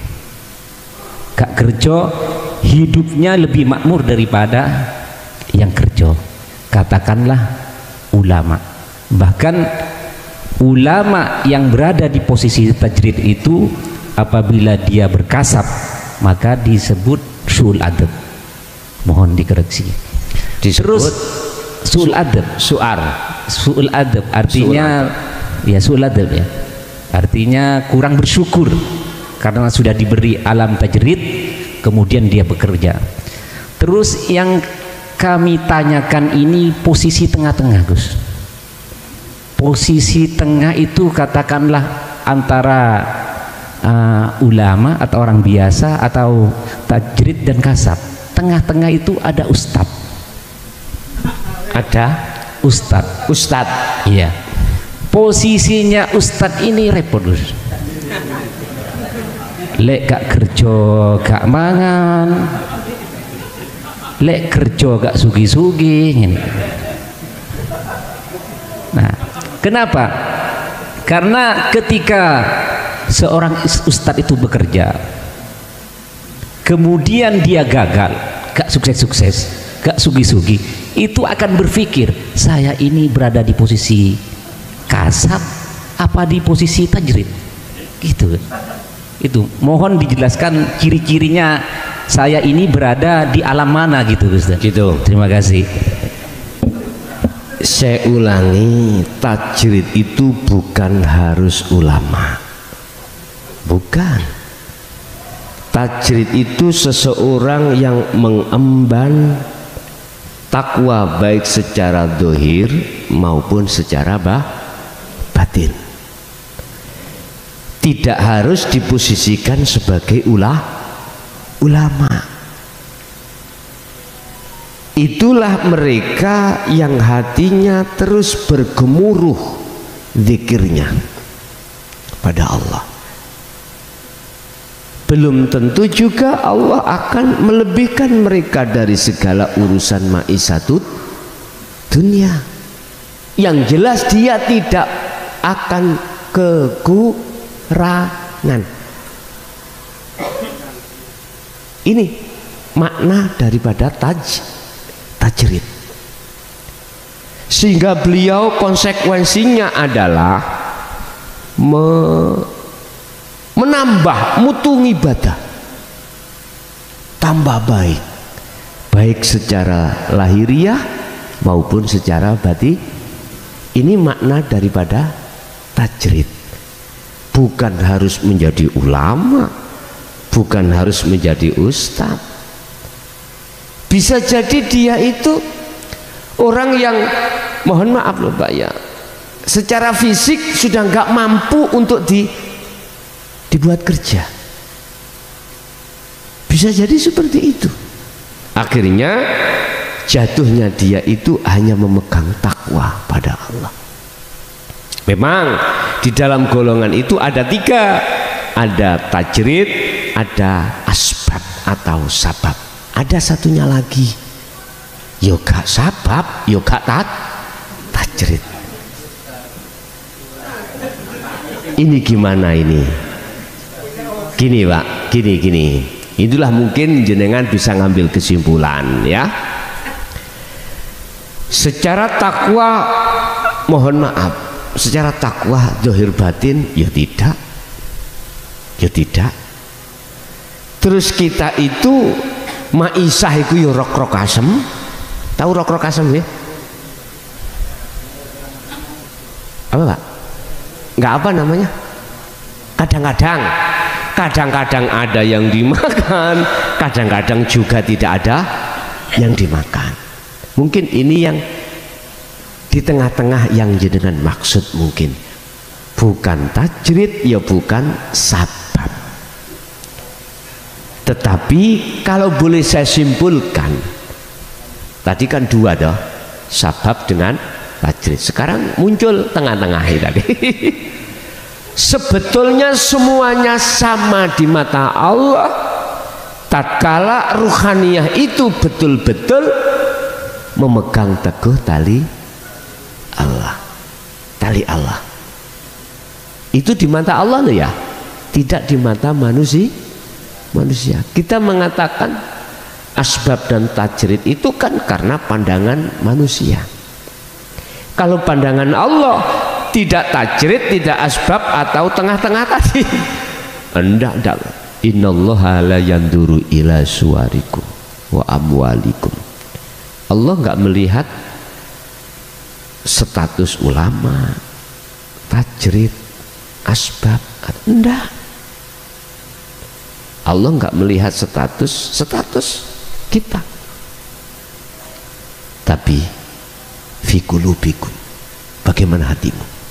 gak kerja hidupnya lebih makmur daripada yang kerja, katakanlah ulama. Bahkan ulama yang berada di posisi tajrid itu apabila dia berkasab maka disebut su'ul adab. Mohon dikoreksi. Terus su'ul adab, su'ul adab artinya ya su'ul adab ya, artinya kurang bersyukur karena sudah diberi alam tajrid kemudian dia bekerja. Terus yang kami tanyakan ini posisi tengah-tengah Gus. Posisi tengah itu katakanlah antara ulama atau orang biasa atau tajrid dan kasab. Tengah-tengah itu ada ustadz. Ada ustadz. Iya. Posisinya ustadz ini repot Gus. Lek gak kerja gak mangan, lek kerja gak sugi-sugi. Nah, kenapa? Karena ketika seorang ustadz itu bekerja, kemudian dia gagal, gak sukses-sukses, gak sugi-sugi, itu akan berpikir, saya ini berada di posisi kasab apa di posisi tajrid, gitu. Itu mohon dijelaskan ciri-cirinya, saya ini berada di alam mana gitu, Ustaz. Gitu. Terima kasih. Saya ulangi, tajrid itu bukan harus ulama, bukan. Tajrid itu seseorang yang mengemban takwa baik secara dohir maupun secara batin. Tidak harus diposisikan sebagai ulama. Itulah mereka yang hatinya terus bergemuruh zikirnya pada Allah. Belum tentu juga Allah akan melebihkan mereka dari segala urusan maisatut dunia. Yang jelas dia tidak akan kekurangan. Ini makna daripada tajrid. Sehingga beliau konsekuensinya adalah menambah mutu ibadah, tambah baik secara lahiriah maupun secara batin. Ini makna daripada tajrid. Bukan harus menjadi ulama, bukan harus menjadi ustadz. Bisa jadi dia itu orang yang, mohon maaf loh Pak ya, secara fisik sudah nggak mampu untuk dibuat kerja. Bisa jadi seperti itu. Akhirnya jatuhnya dia itu hanya memegang takwa pada Allah. Memang di dalam golongan itu ada 3, ada tajrid, ada asbab atau sabab. Ada satunya lagi, yoga sabab, yoga tajrid. Ini gimana ini? Gini Pak, gini. Itulah mungkin jenengan bisa ngambil kesimpulan ya. Secara takwa, mohon maaf, secara takwa zahir batin ya tidak. Terus kita itu maisah itu ya rok-rok asem. Tahu rok-rok asem ya? Apa Pak? Enggak apa namanya? Kadang-kadang ada yang dimakan, kadang-kadang juga tidak ada yang dimakan. Mungkin ini yang di tengah-tengah yang jenengan maksud, mungkin bukan tajrid ya bukan sabab. Tetapi kalau boleh saya simpulkan, tadi kan 2 toh, sabab dengan tajrid. Sekarang muncul tengah-tengah tadi. Sebetulnya semuanya sama di mata Allah tatkala ruhaniyah itu betul-betul memegang teguh tali Allah. Itu di mata Allah loh ya, tidak di mata manusia. Kita mengatakan asbab dan tajrid itu kan karena pandangan manusia. Kalau pandangan Allah tidak tajrid, tidak asbab atau tengah-tengah tadi. Enggak. Innallaha la yanduru ila suwarikum wa amwalikum. Allah enggak melihat status ulama, tajrid, asbab. Enggak. Allah enggak melihat status kita. Tapi fi qulubikum, bagaimana hatimu?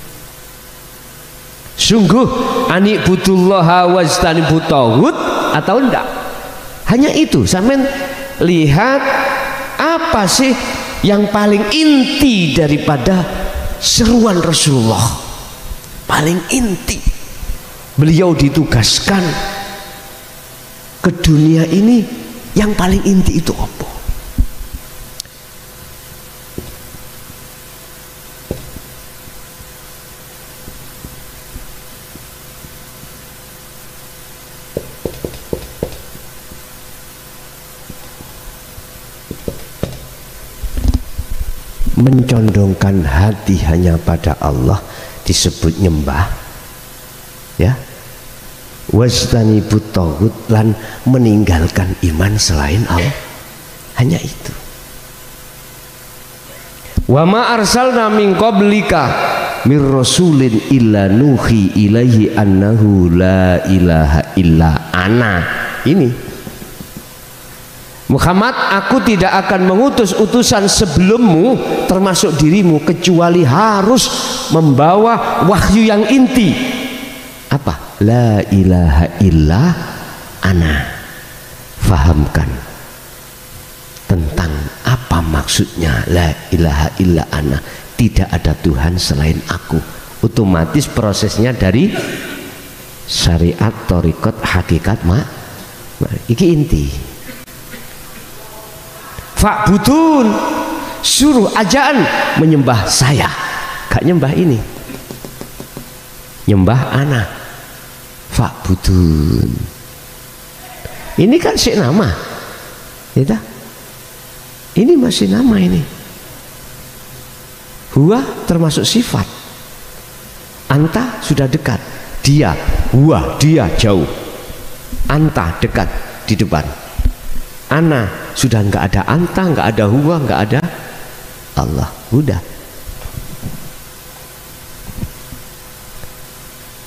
Sungguh anibudullaha wajtanibut taghut atau enggak? Hanya itu. Sampean lihat apa sih yang paling inti daripada seruan Rasulullah. Paling inti, beliau ditugaskan ke dunia ini, yang paling inti itu apa? mencondongkan hati hanya pada Allah disebut nyembah, ya. Wastanibut taghut, lan meninggalkan iman selain Allah, hanya itu. Wa ma arsalna min qablika mir rasulin illa nuhi ilaihi annahu la ilaha illa ana. Ini Muhammad, aku tidak akan mengutus utusan sebelummu termasuk dirimu kecuali harus membawa wahyu yang inti. Apa? La ilaha illa ana. Fahamkan tentang apa maksudnya la ilaha illa ana. Tidak ada Tuhan selain aku. Otomatis prosesnya dari syariat, thariqat, hakikat, iki inti. Fa'budun, suruh ajaan menyembah saya, gak nyembah ini, nyembah ana. Fa'budun, ini kan si nama, ya, ini masih nama ini. Huwa termasuk sifat, anta sudah dekat, dia, huwa dia jauh, anta dekat di depan. Ana sudah nggak ada anta, nggak ada huwa, nggak ada Allah, udah.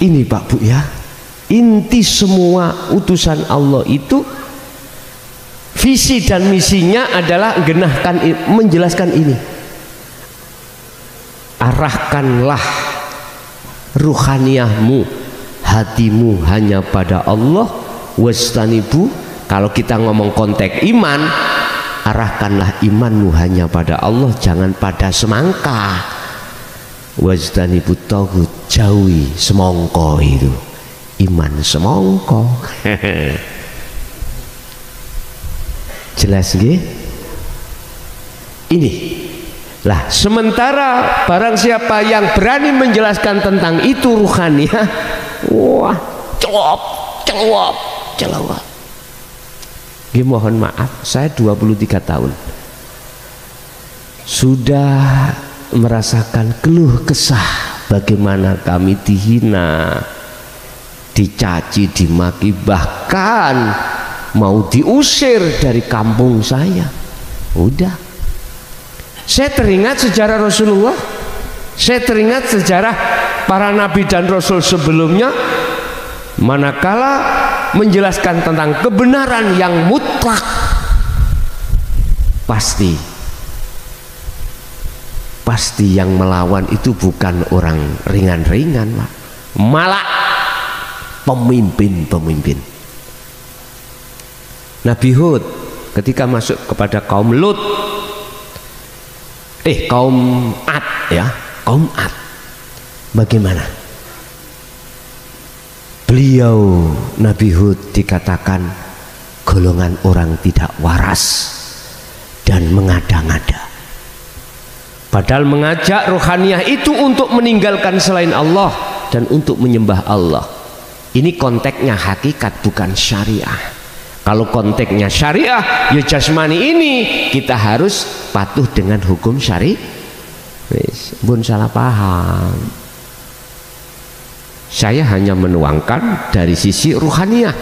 Ini Pak Bu ya, inti semua utusan Allah itu visi dan misinya adalah genahkan, menjelaskan ini. Arahkanlah ruhaniyahmu, hatimu hanya pada Allah. Wastanibu, kalau kita ngomong konteks iman, arahkanlah imanmu hanya pada Allah, jangan pada semangka. Wastanibu taghut, jauhi semongko itu, iman semongko. Jelas nggih? Ini lah, sementara barang siapa yang berani menjelaskan tentang itu ruhaniyah, wah, celop. Mohon maaf, saya 23 tahun sudah merasakan keluh kesah bagaimana kami dihina, dicaci, dimaki, bahkan mau diusir dari kampung saya. Udah, saya teringat sejarah Rasulullah, saya teringat sejarah para nabi dan rasul sebelumnya, manakala menjelaskan tentang kebenaran yang mutlak, pasti yang melawan itu bukan orang ringan-ringan, malah pemimpin. Nabi Hud ketika masuk kepada kaum Lut, kaum Ad, ya, kaum Ad, bagaimana? Beliau Nabi Hud dikatakan golongan orang tidak waras dan mengada-ngada. Padahal mengajak rohaniyah itu untuk meninggalkan selain Allah dan untuk menyembah Allah. Ini konteksnya hakikat, bukan syariah. Kalau konteksnya syariah, ya jasmani ini kita harus patuh dengan hukum syari. Bun salah paham. Saya hanya menuangkan dari sisi ruhaniyah.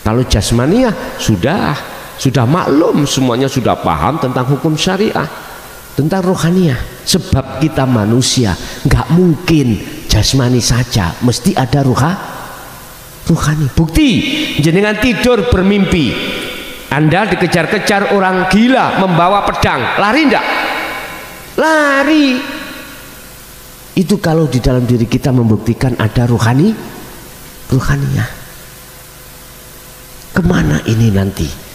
Kalau jasmaniyah sudah maklum, semuanya sudah paham tentang hukum syariah. Tentang ruhaniyah, sebab kita manusia nggak mungkin jasmani saja, mesti ada ruhani. Bukti, jenengan tidur bermimpi, Anda dikejar-kejar orang gila membawa pedang, lari enggak? Lari. Itu kalau di dalam diri kita membuktikan ada ruhaniyah. Kemana ini nanti?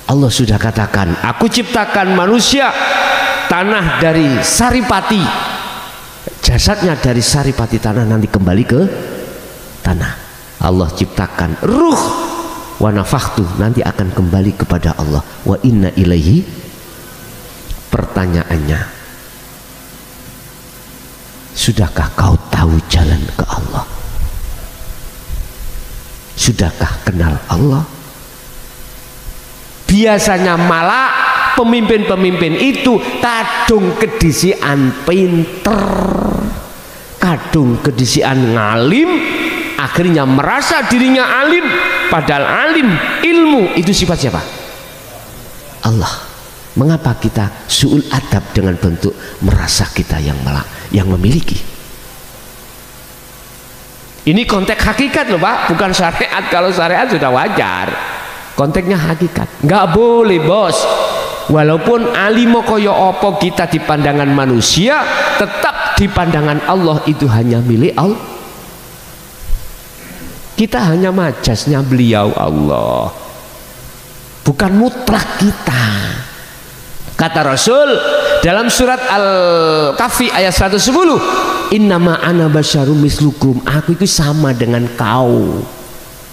Allah sudah katakan, aku ciptakan manusia tanah dari saripati, jasadnya dari saripati tanah, nanti kembali ke tanah. Allah ciptakan ruh wa nafakhtu, nanti akan kembali kepada Allah. Wa inna ilaihi, pertanyaannya, sudahkah kau tahu jalan ke Allah? Sudahkah kenal Allah? Biasanya malah pemimpin-pemimpin itu kadung kedisian pinter, kadung kedisian ngalim, akhirnya merasa dirinya alim, padahal alim ilmu itu sifat siapa? Allah. Mengapa kita su'ul adab dengan bentuk merasa kita yang memiliki? Ini konteks hakikat loh Pak, bukan syariat. Kalau syariat sudah wajar, konteksnya hakikat. Nggak boleh bos, walaupun alimo koyo opo kita di pandangan manusia, tetap di pandangan Allah itu hanya milik Allah. Kita hanya majasnya beliau Allah, bukan mutlak kita. Kata Rasul dalam surat Al-Kahfi ayat 110, innama ana basyarum mislukum, aku itu sama dengan kau.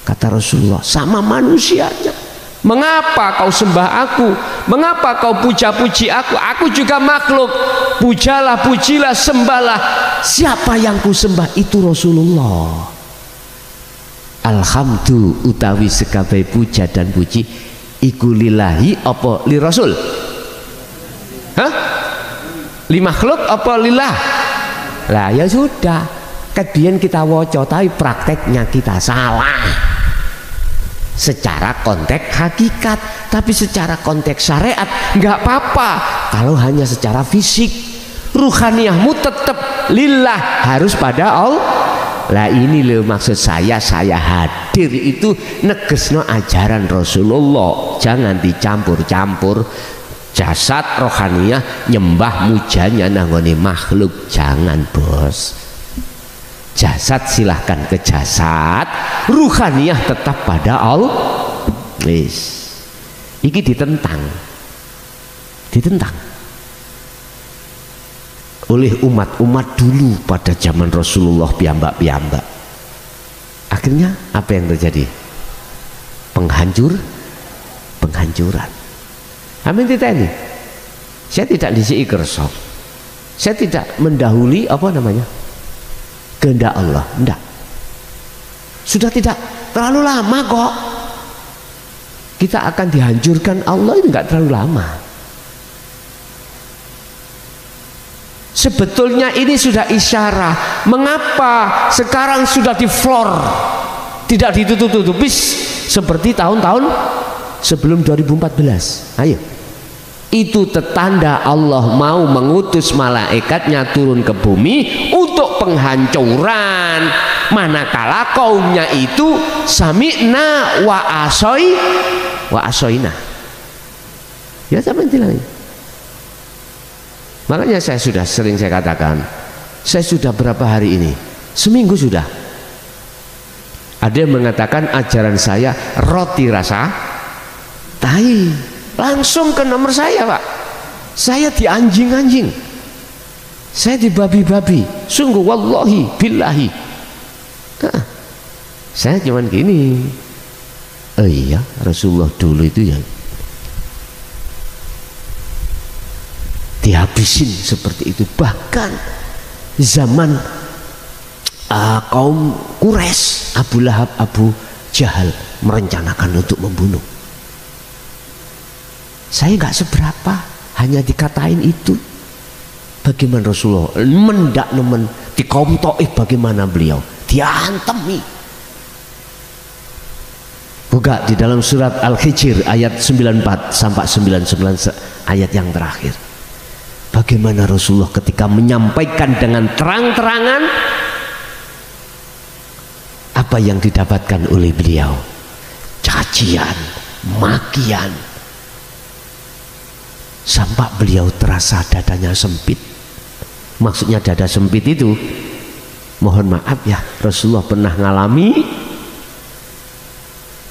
Kata Rasulullah, sama manusianya. Mengapa kau sembah aku? Mengapa kau puja-puji aku? Aku juga makhluk. Pujalah, pujilah, sembahlah. Siapa yang ku sembah itu Rasulullah. Alhamdulillah utawi sekabeh puja dan puji iku lillahi apa li Rasul? Hah? Li makhluk apa lillah? Lah ya sudah, kebiyen kita waca tapi prakteknya kita salah. Secara konteks hakikat, tapi secara konteks syariat nggak apa-apa kalau hanya secara fisik. Ruhaniyahmu tetap lillah, harus pada Allah. Lah ini loh maksud saya hadir itu negesno ajaran Rasulullah, jangan dicampur-campur. Jasad rohaniyah nyembah mujanya nanggone makhluk, jangan bos. Jasad silahkan ke jasad, ruhaniyah tetap pada Allah. Wis iki ditentang oleh umat-umat dulu pada zaman Rasulullah piyambak-piyambak. Akhirnya apa yang terjadi? Penghancuran. Amin tidak ini. Saya tidak disiki kerso. Saya tidak mendahului apa namanya? Kehendak Allah. Enggak. Sudah tidak terlalu lama kok. Kita akan dihancurkan Allah itu enggak terlalu lama. Sebetulnya ini sudah isyarat. Mengapa sekarang sudah di floor, tidak ditutup-tutupis seperti tahun-tahun sebelum 2014? Ayo, itu tetanda Allah mau mengutus malaikatnya turun ke bumi untuk penghancuran. Manakala kaumnya itu sami'na wa asoina. Ya sampai bilang. Makanya saya sudah sering saya katakan, saya sudah berapa hari ini? Seminggu sudah. Ada yang mengatakan ajaran saya roti rasa tai. Langsung ke nomor saya Pak. Saya di anjing-anjing, saya di babi-babi. Sungguh wallahi billahi. Nah, saya cuman gini. Oh iya, Rasulullah dulu itu ya dihabisin seperti itu. Bahkan zaman kaum Quraisy, Abu Lahab, Abu Jahal merencanakan untuk membunuh. Saya nggak seberapa, hanya dikatain itu. Bagaimana Rasulullah mendak nemen di kaum Taif, bagaimana beliau diantemi. Buka di dalam surat Al-Hijr ayat 94 sampai 99 ayat yang terakhir. Bagaimana Rasulullah ketika menyampaikan dengan terang-terangan apa yang didapatkan oleh beliau, cacian, makian, sampai beliau terasa dadanya sempit. Maksudnya dada sempit itu, mohon maaf ya, Rasulullah pernah ngalami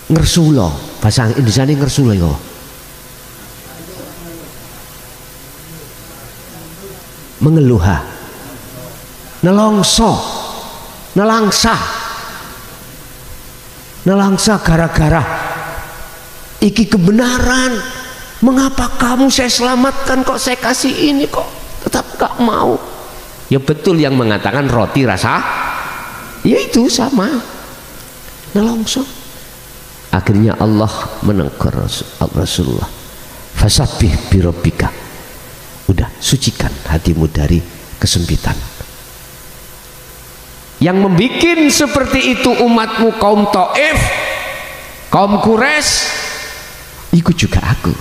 ngersulo, bahasa Indonesia ini ngersulo ya, mengeluha, nelongso, nelangsa gara-gara iki kebenaran. Mengapa kamu saya selamatkan kok saya kasih ini kok tetap gak mau? Ya betul yang mengatakan roti rasa, ya itu sama, nelongso. Akhirnya Allah menegur Rasulullah, Fasabbih birabbika. Udah, sucikan hatimu dari kesempitan. Yang membikin seperti itu umatmu kaum Taif, kaum Quraisy, ikut juga aku.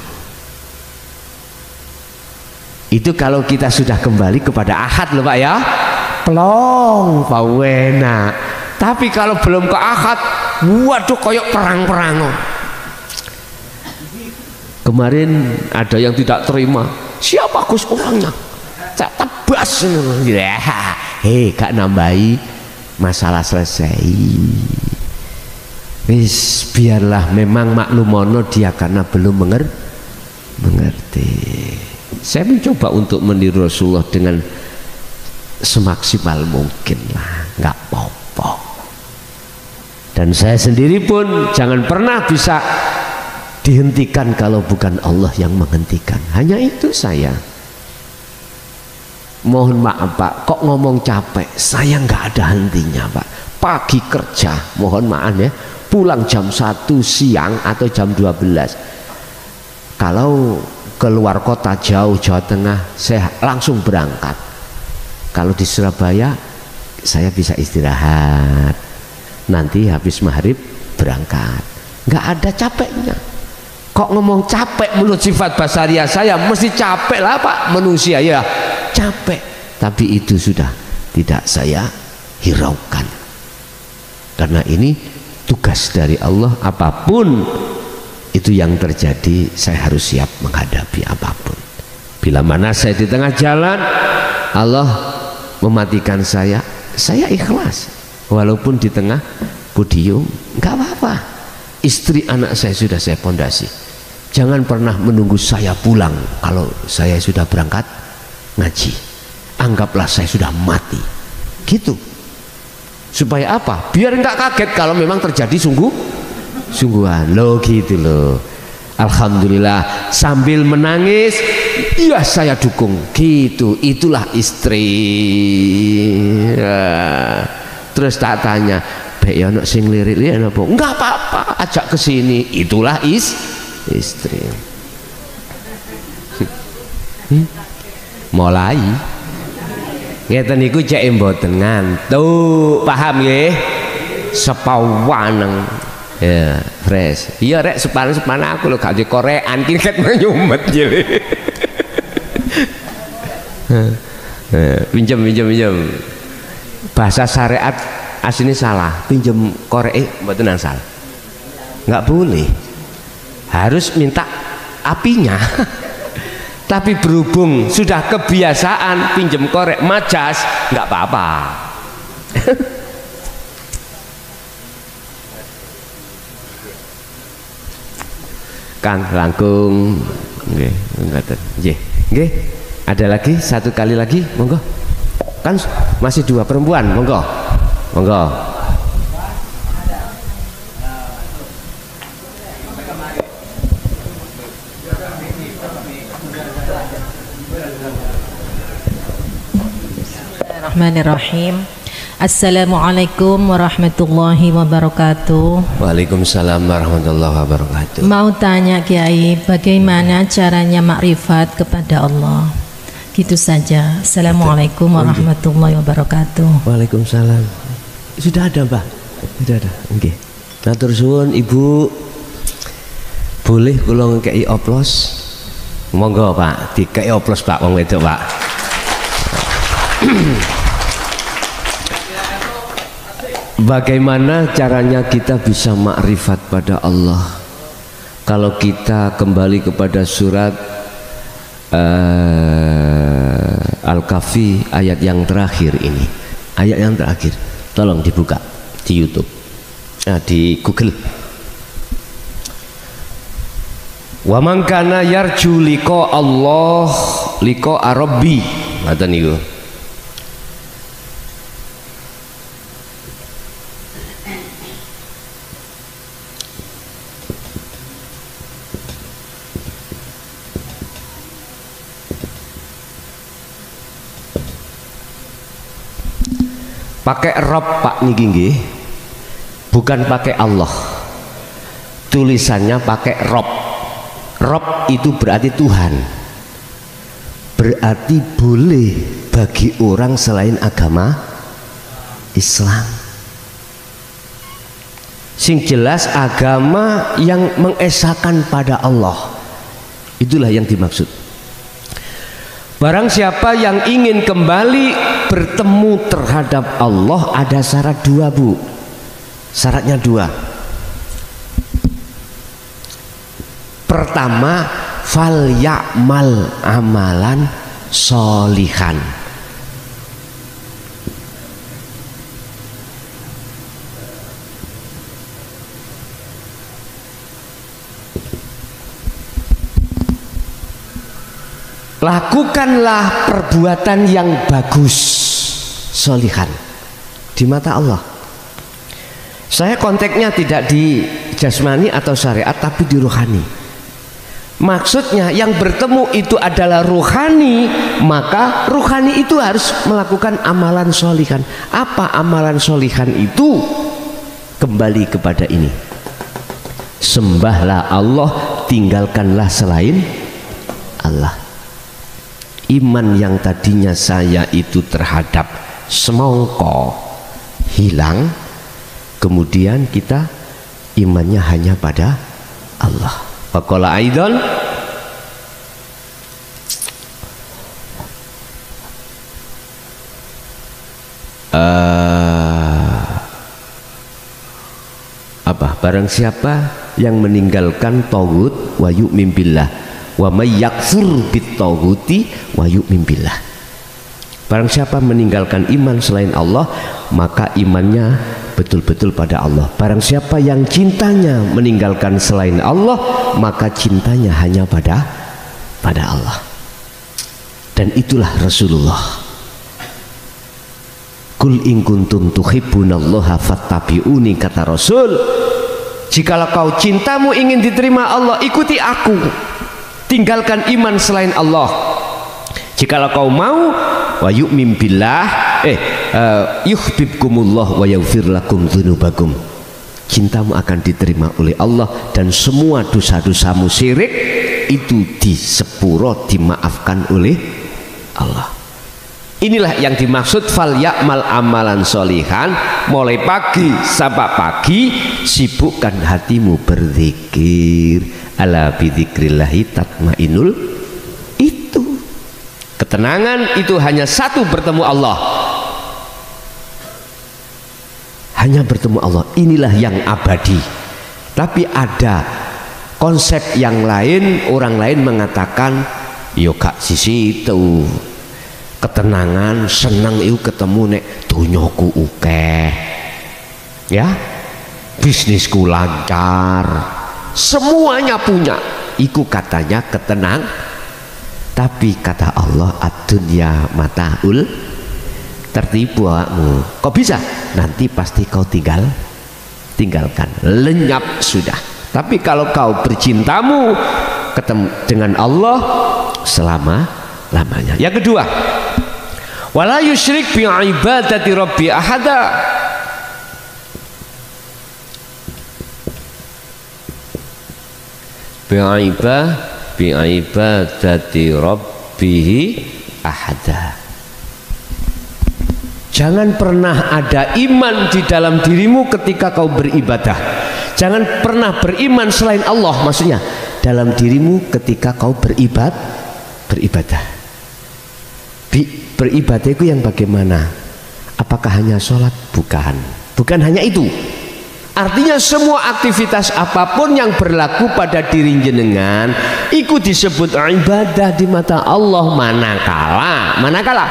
Itu kalau kita sudah kembali kepada ahad loh Pak ya, plong pawena. Tapi kalau belum ke ahad, waduh koyok perang-perangan. Kemarin ada yang tidak terima, siapa Gus orangnya? Saya tebas. Ya, hei gak nambahi, masalah selesai. Wis biarlah, memang maklumono dia karena belum mengerti. Saya mencoba untuk meniru Rasulullah dengan semaksimal mungkin lah, nggak apa-apa. Dan saya sendiri pun jangan pernah bisa dihentikan kalau bukan Allah yang menghentikan. Hanya itu saya. Mohon maaf Pak, kok ngomong capek, saya nggak ada hentinya Pak. Pagi kerja, mohon maaf ya, pulang jam 1 siang atau jam 12. Kalau keluar kota jauh, Jawa Tengah, saya langsung berangkat. Kalau di Surabaya saya bisa istirahat, nanti habis maghrib berangkat, nggak ada capeknya. Kok ngomong capek, menurut sifat basaria saya mesti capek lah Pak, manusia ya capek, tapi itu sudah tidak saya hiraukan, karena ini tugas dari Allah. Apapun itu yang terjadi, saya harus siap menghadapi apapun. Bila mana saya di tengah jalan, Allah mematikan saya ikhlas. Walaupun di tengah podium, nggak apa-apa. Istri anak saya sudah saya pondasi. Jangan pernah menunggu saya pulang kalau saya sudah berangkat ngaji. Anggaplah saya sudah mati. Gitu. Supaya apa? Biar nggak kaget kalau memang terjadi sungguhan loh, gitu loh. Alhamdulillah, sambil menangis, iya saya dukung, gitu. Itulah istri. Ya. Terus tak tanya, "Bek ya ono sing lirik-lirik apa?" Enggak apa-apa, ajak ke sini. Itulah istri. Mulai ngeten niku cek mboten ngantuk, paham nggih? Sepawaneng ya fresh. Iya rek, sepan aku lho gak di korean ki ket nyumet jile. Pinjem. Bahasa syariat aslinya salah, pinjem korek mboten asal. Nggak boleh. Harus minta apinya. Tapi berhubung sudah kebiasaan pinjem korek majas, nggak apa-apa. Kang langkung, nggih, ngoten. Nggih. Ada lagi, satu kali lagi, monggo. Kan masih 2 perempuan, monggo. Bismillahirrahmanirrahim. Assalamualaikum warahmatullahi wabarakatuh. Waalaikumsalam warahmatullahi wabarakatuh. Mau tanya Kiai, bagaimana caranya makrifat kepada Allah? Gitu saja. Assalamualaikum warahmatullahi wabarakatuh. Waalaikumsalam. Sudah ada Mbak? Sudah ada. Oke. Matur suwun Ibu. Boleh kula ngekeki oplos? Monggo Pak, dikeki oplos Pak wong wedok Pak. Bagaimana caranya kita bisa makrifat pada Allah? Kalau kita kembali kepada surat Al-Kahfi ayat yang terakhir ini, ayat yang terakhir, tolong dibuka di YouTube, di Google. Wa man kana yarju liqa Allah liqa Rabbi, ngoten niku. Pakai Rob Pak niki nggih, bukan pakai Allah. Tulisannya pakai Rob. Rob itu berarti Tuhan, berarti boleh bagi orang selain agama Islam. Sing jelas agama yang mengesahkan pada Allah, itulah yang dimaksud. Barang siapa yang ingin kembali bertemu terhadap Allah, ada syarat dua, Bu. Syaratnya dua. Pertama, fal ya'mal amalan sholihan. Lakukanlah perbuatan yang bagus, sholihan di mata Allah. Saya konteksnya tidak di jasmani atau syariat, tapi di rohani. Maksudnya yang bertemu itu adalah rohani, maka rohani itu harus melakukan amalan sholihan. Apa amalan sholihan itu? Kembali kepada ini, sembahlah Allah, tinggalkanlah selain Allah. Iman yang tadinya saya itu terhadap semongko hilang, kemudian kita imannya hanya pada Allah. Faqala aidan barang siapa yang meninggalkan tagut wa yu'min billah wa may yakfur bit taghuti wa yu'min billah. Barang siapa meninggalkan iman selain Allah, maka imannya betul-betul pada Allah. Barang siapa yang cintanya meninggalkan selain Allah, maka cintanya hanya pada Allah. Dan itulah Rasulullah. Kul in kuntum tuhibbunallaha fattabi'uni, kata Rasul. Jikalau kau cintamu ingin diterima Allah, ikuti aku, tinggalkan iman selain Allah. Jikalau kau mau wa yu'min billah yuhibbukumullah wa yaghfir lakum dzunubakum, cintamu akan diterima oleh Allah dan semua dosa-dosamu syirik itu disepuro, dimaafkan oleh Allah. Inilah yang dimaksud fal ya'mal amalan sholihan. Mulai pagi sampai pagi sibukkan hatimu berzikir. Ala bidzikrillahi tatmainul, itu ketenangan itu hanya satu, bertemu Allah. Hanya bertemu Allah, inilah yang abadi. Tapi ada konsep yang lain, orang lain mengatakan yo gak sisi itu ketenangan, senang itu ketemu nek dunyoku ukeh, ya, bisnisku lancar, semuanya punya, iku katanya ketenang. Tapi kata Allah, ad-dunya mataul, tertipu awakmu. Kok bisa? Nanti pasti kau tinggalkan, lenyap sudah. Tapi kalau kau bercintamu ketemu dengan Allah selama-lamanya. Yang kedua, wala yusyrik bi ibadati rabbi ahada. Bi ibadati rabbihi ahada. Jangan pernah ada iman di dalam dirimu ketika kau beribadah. Jangan pernah beriman selain Allah, maksudnya dalam dirimu ketika kau beribadah. Beribadah itu yang bagaimana? Apakah hanya sholat? Bukan hanya itu. Artinya semua aktivitas apapun yang berlaku pada diri jenengan itu disebut ibadah di mata Allah. Manakala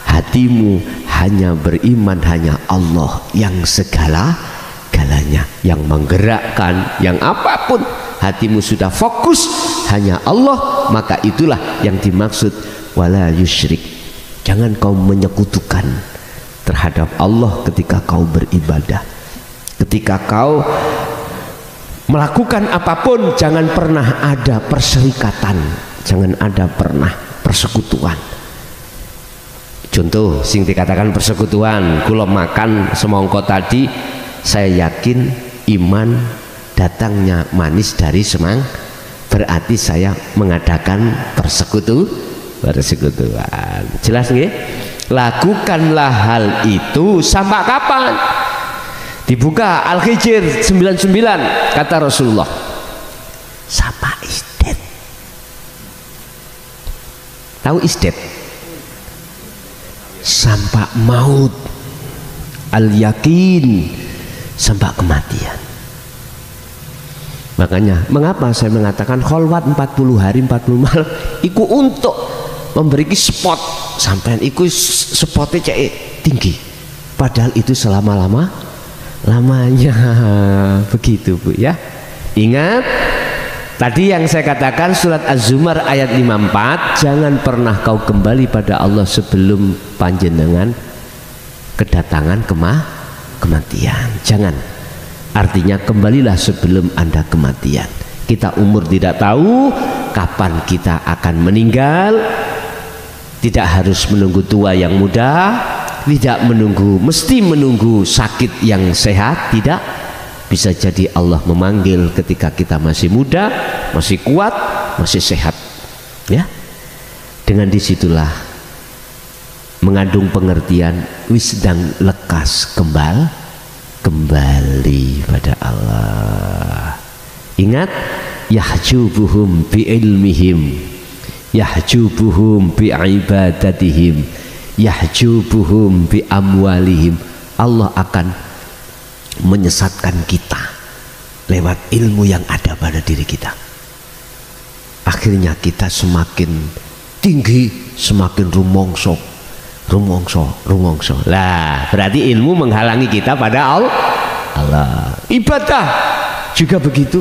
hatimu hanya beriman, hanya Allah yang segala-galanya, yang menggerakkan, yang apapun hatimu sudah fokus hanya Allah, maka itulah yang dimaksud wala yusyrik. Jangan kau menyekutukan terhadap Allah ketika kau beribadah. Ketika kau melakukan apapun, jangan pernah ada perserikatan, jangan ada pernah persekutuan. Contoh sing dikatakan persekutuan, kula makan semongko tadi, saya yakin iman datangnya manis dari berarti saya mengadakan persekutuan. Jelas nggih? Lakukanlah hal itu sampai kapan? Dibuka Al-Hijr 99 kata Rasulullah. Sampai isdet. Tahu isdet? Sampai maut. Al-yakin, sampai kematian. Makanya mengapa saya mengatakan kholwat 40 hari 40 malam iku untuk memberi spot sampai iku spotnya cek tinggi, padahal itu lamanya begitu Bu ya. Ingat tadi yang saya katakan surat Az-Zumar ayat 54, jangan pernah kau kembali pada Allah sebelum panjenengan kedatangan kematian. Jangan. Artinya kembalilah sebelum Anda kematian. Kita umur tidak tahu kapan kita akan meninggal. Tidak harus menunggu tua yang muda, tidak mesti menunggu sakit yang sehat, tidak. Bisa jadi Allah memanggil ketika kita masih muda, masih kuat, masih sehat. Ya. Dengan disitulah mengandung pengertian wis sedang lekas kembali pada Allah. Ingat, yahjubuhum bi ilmihim, yahjubuhum bi ibadatihim, yahjubuhum bi amwalihim. Allah akan menyesatkan kita lewat ilmu yang ada pada diri kita. Akhirnya kita semakin tinggi, semakin rumongso. Lah, berarti ilmu menghalangi kita pada Allah. Ibadah juga begitu.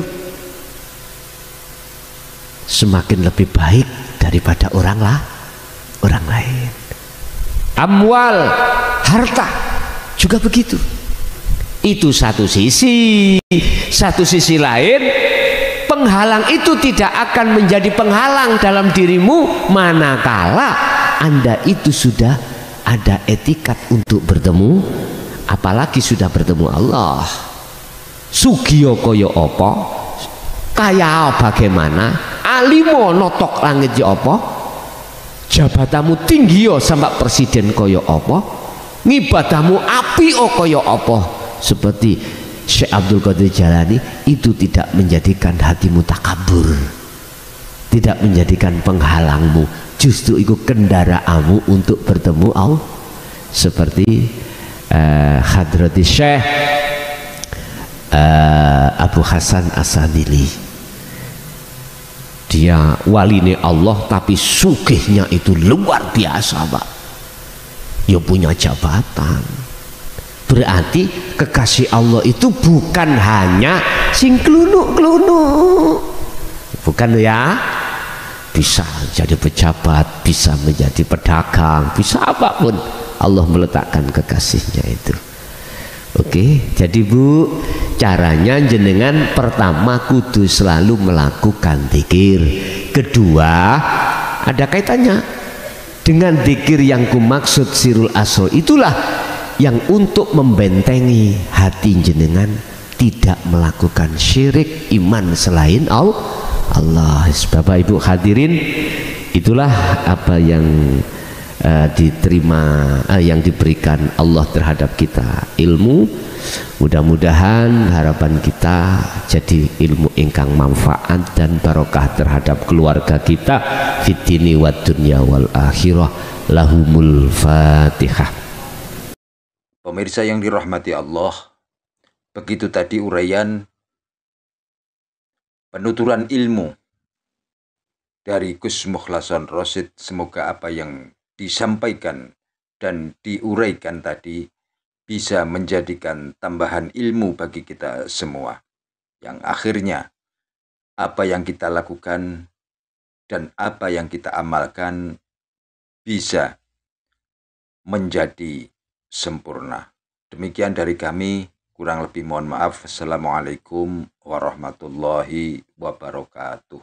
Semakin lebih baik daripada orang lain. Amwal, harta juga begitu. Itu satu sisi. Satu sisi lain, penghalang itu tidak akan menjadi penghalang dalam dirimu manakala Anda itu sudah ada etikat untuk bertemu, apalagi sudah bertemu Allah. Sugiyo koyo opo, kaya bagaimana, alimo notok langit yo opo, jabatamu tinggi yo sampai presiden koyo opo, ngibadamu api o koyo opo. Seperti Syekh Abdul Qadir Jalani, itu tidak menjadikan hatimu takabur, tidak menjadikan penghalangmu, justru itu kendaraanmu untuk bertemu Allah. Seperti Hadrati Syekh Abu Hasan As-Sadili, dia waline Allah tapi sugihnya itu luar biasa Pak. Ya punya jabatan. Berarti kekasih Allah itu bukan hanya sing klunuk-klunuk, bukan ya. Bisa jadi pejabat, bisa menjadi pedagang, bisa apapun. Allah meletakkan kekasihnya itu. Oke, jadi Bu, caranya jenengan pertama kudu selalu melakukan zikir. Kedua, ada kaitannya dengan zikir yang kumaksud sirul asro. Itulah yang untuk membentengi hati jenengan tidak melakukan syirik iman selain Allah. Bapak Ibu hadirin, itulah apa yang yang diberikan Allah terhadap kita, ilmu. Mudah-mudahan harapan kita jadi ilmu ingkang manfaat dan barokah terhadap keluarga kita fid dini wad dunya wal akhirah. Lahumul Fatihah. Pemirsa yang dirahmati Allah, begitu tadi uraian penuturan ilmu dari Gus Mukhlason Rosid. Semoga apa yang disampaikan dan diuraikan tadi bisa menjadikan tambahan ilmu bagi kita semua, yang akhirnya apa yang kita lakukan dan apa yang kita amalkan bisa menjadi sempurna. Demikian dari kami, kurang lebih mohon maaf. Assalamualaikum warahmatullahi wabarakatuh.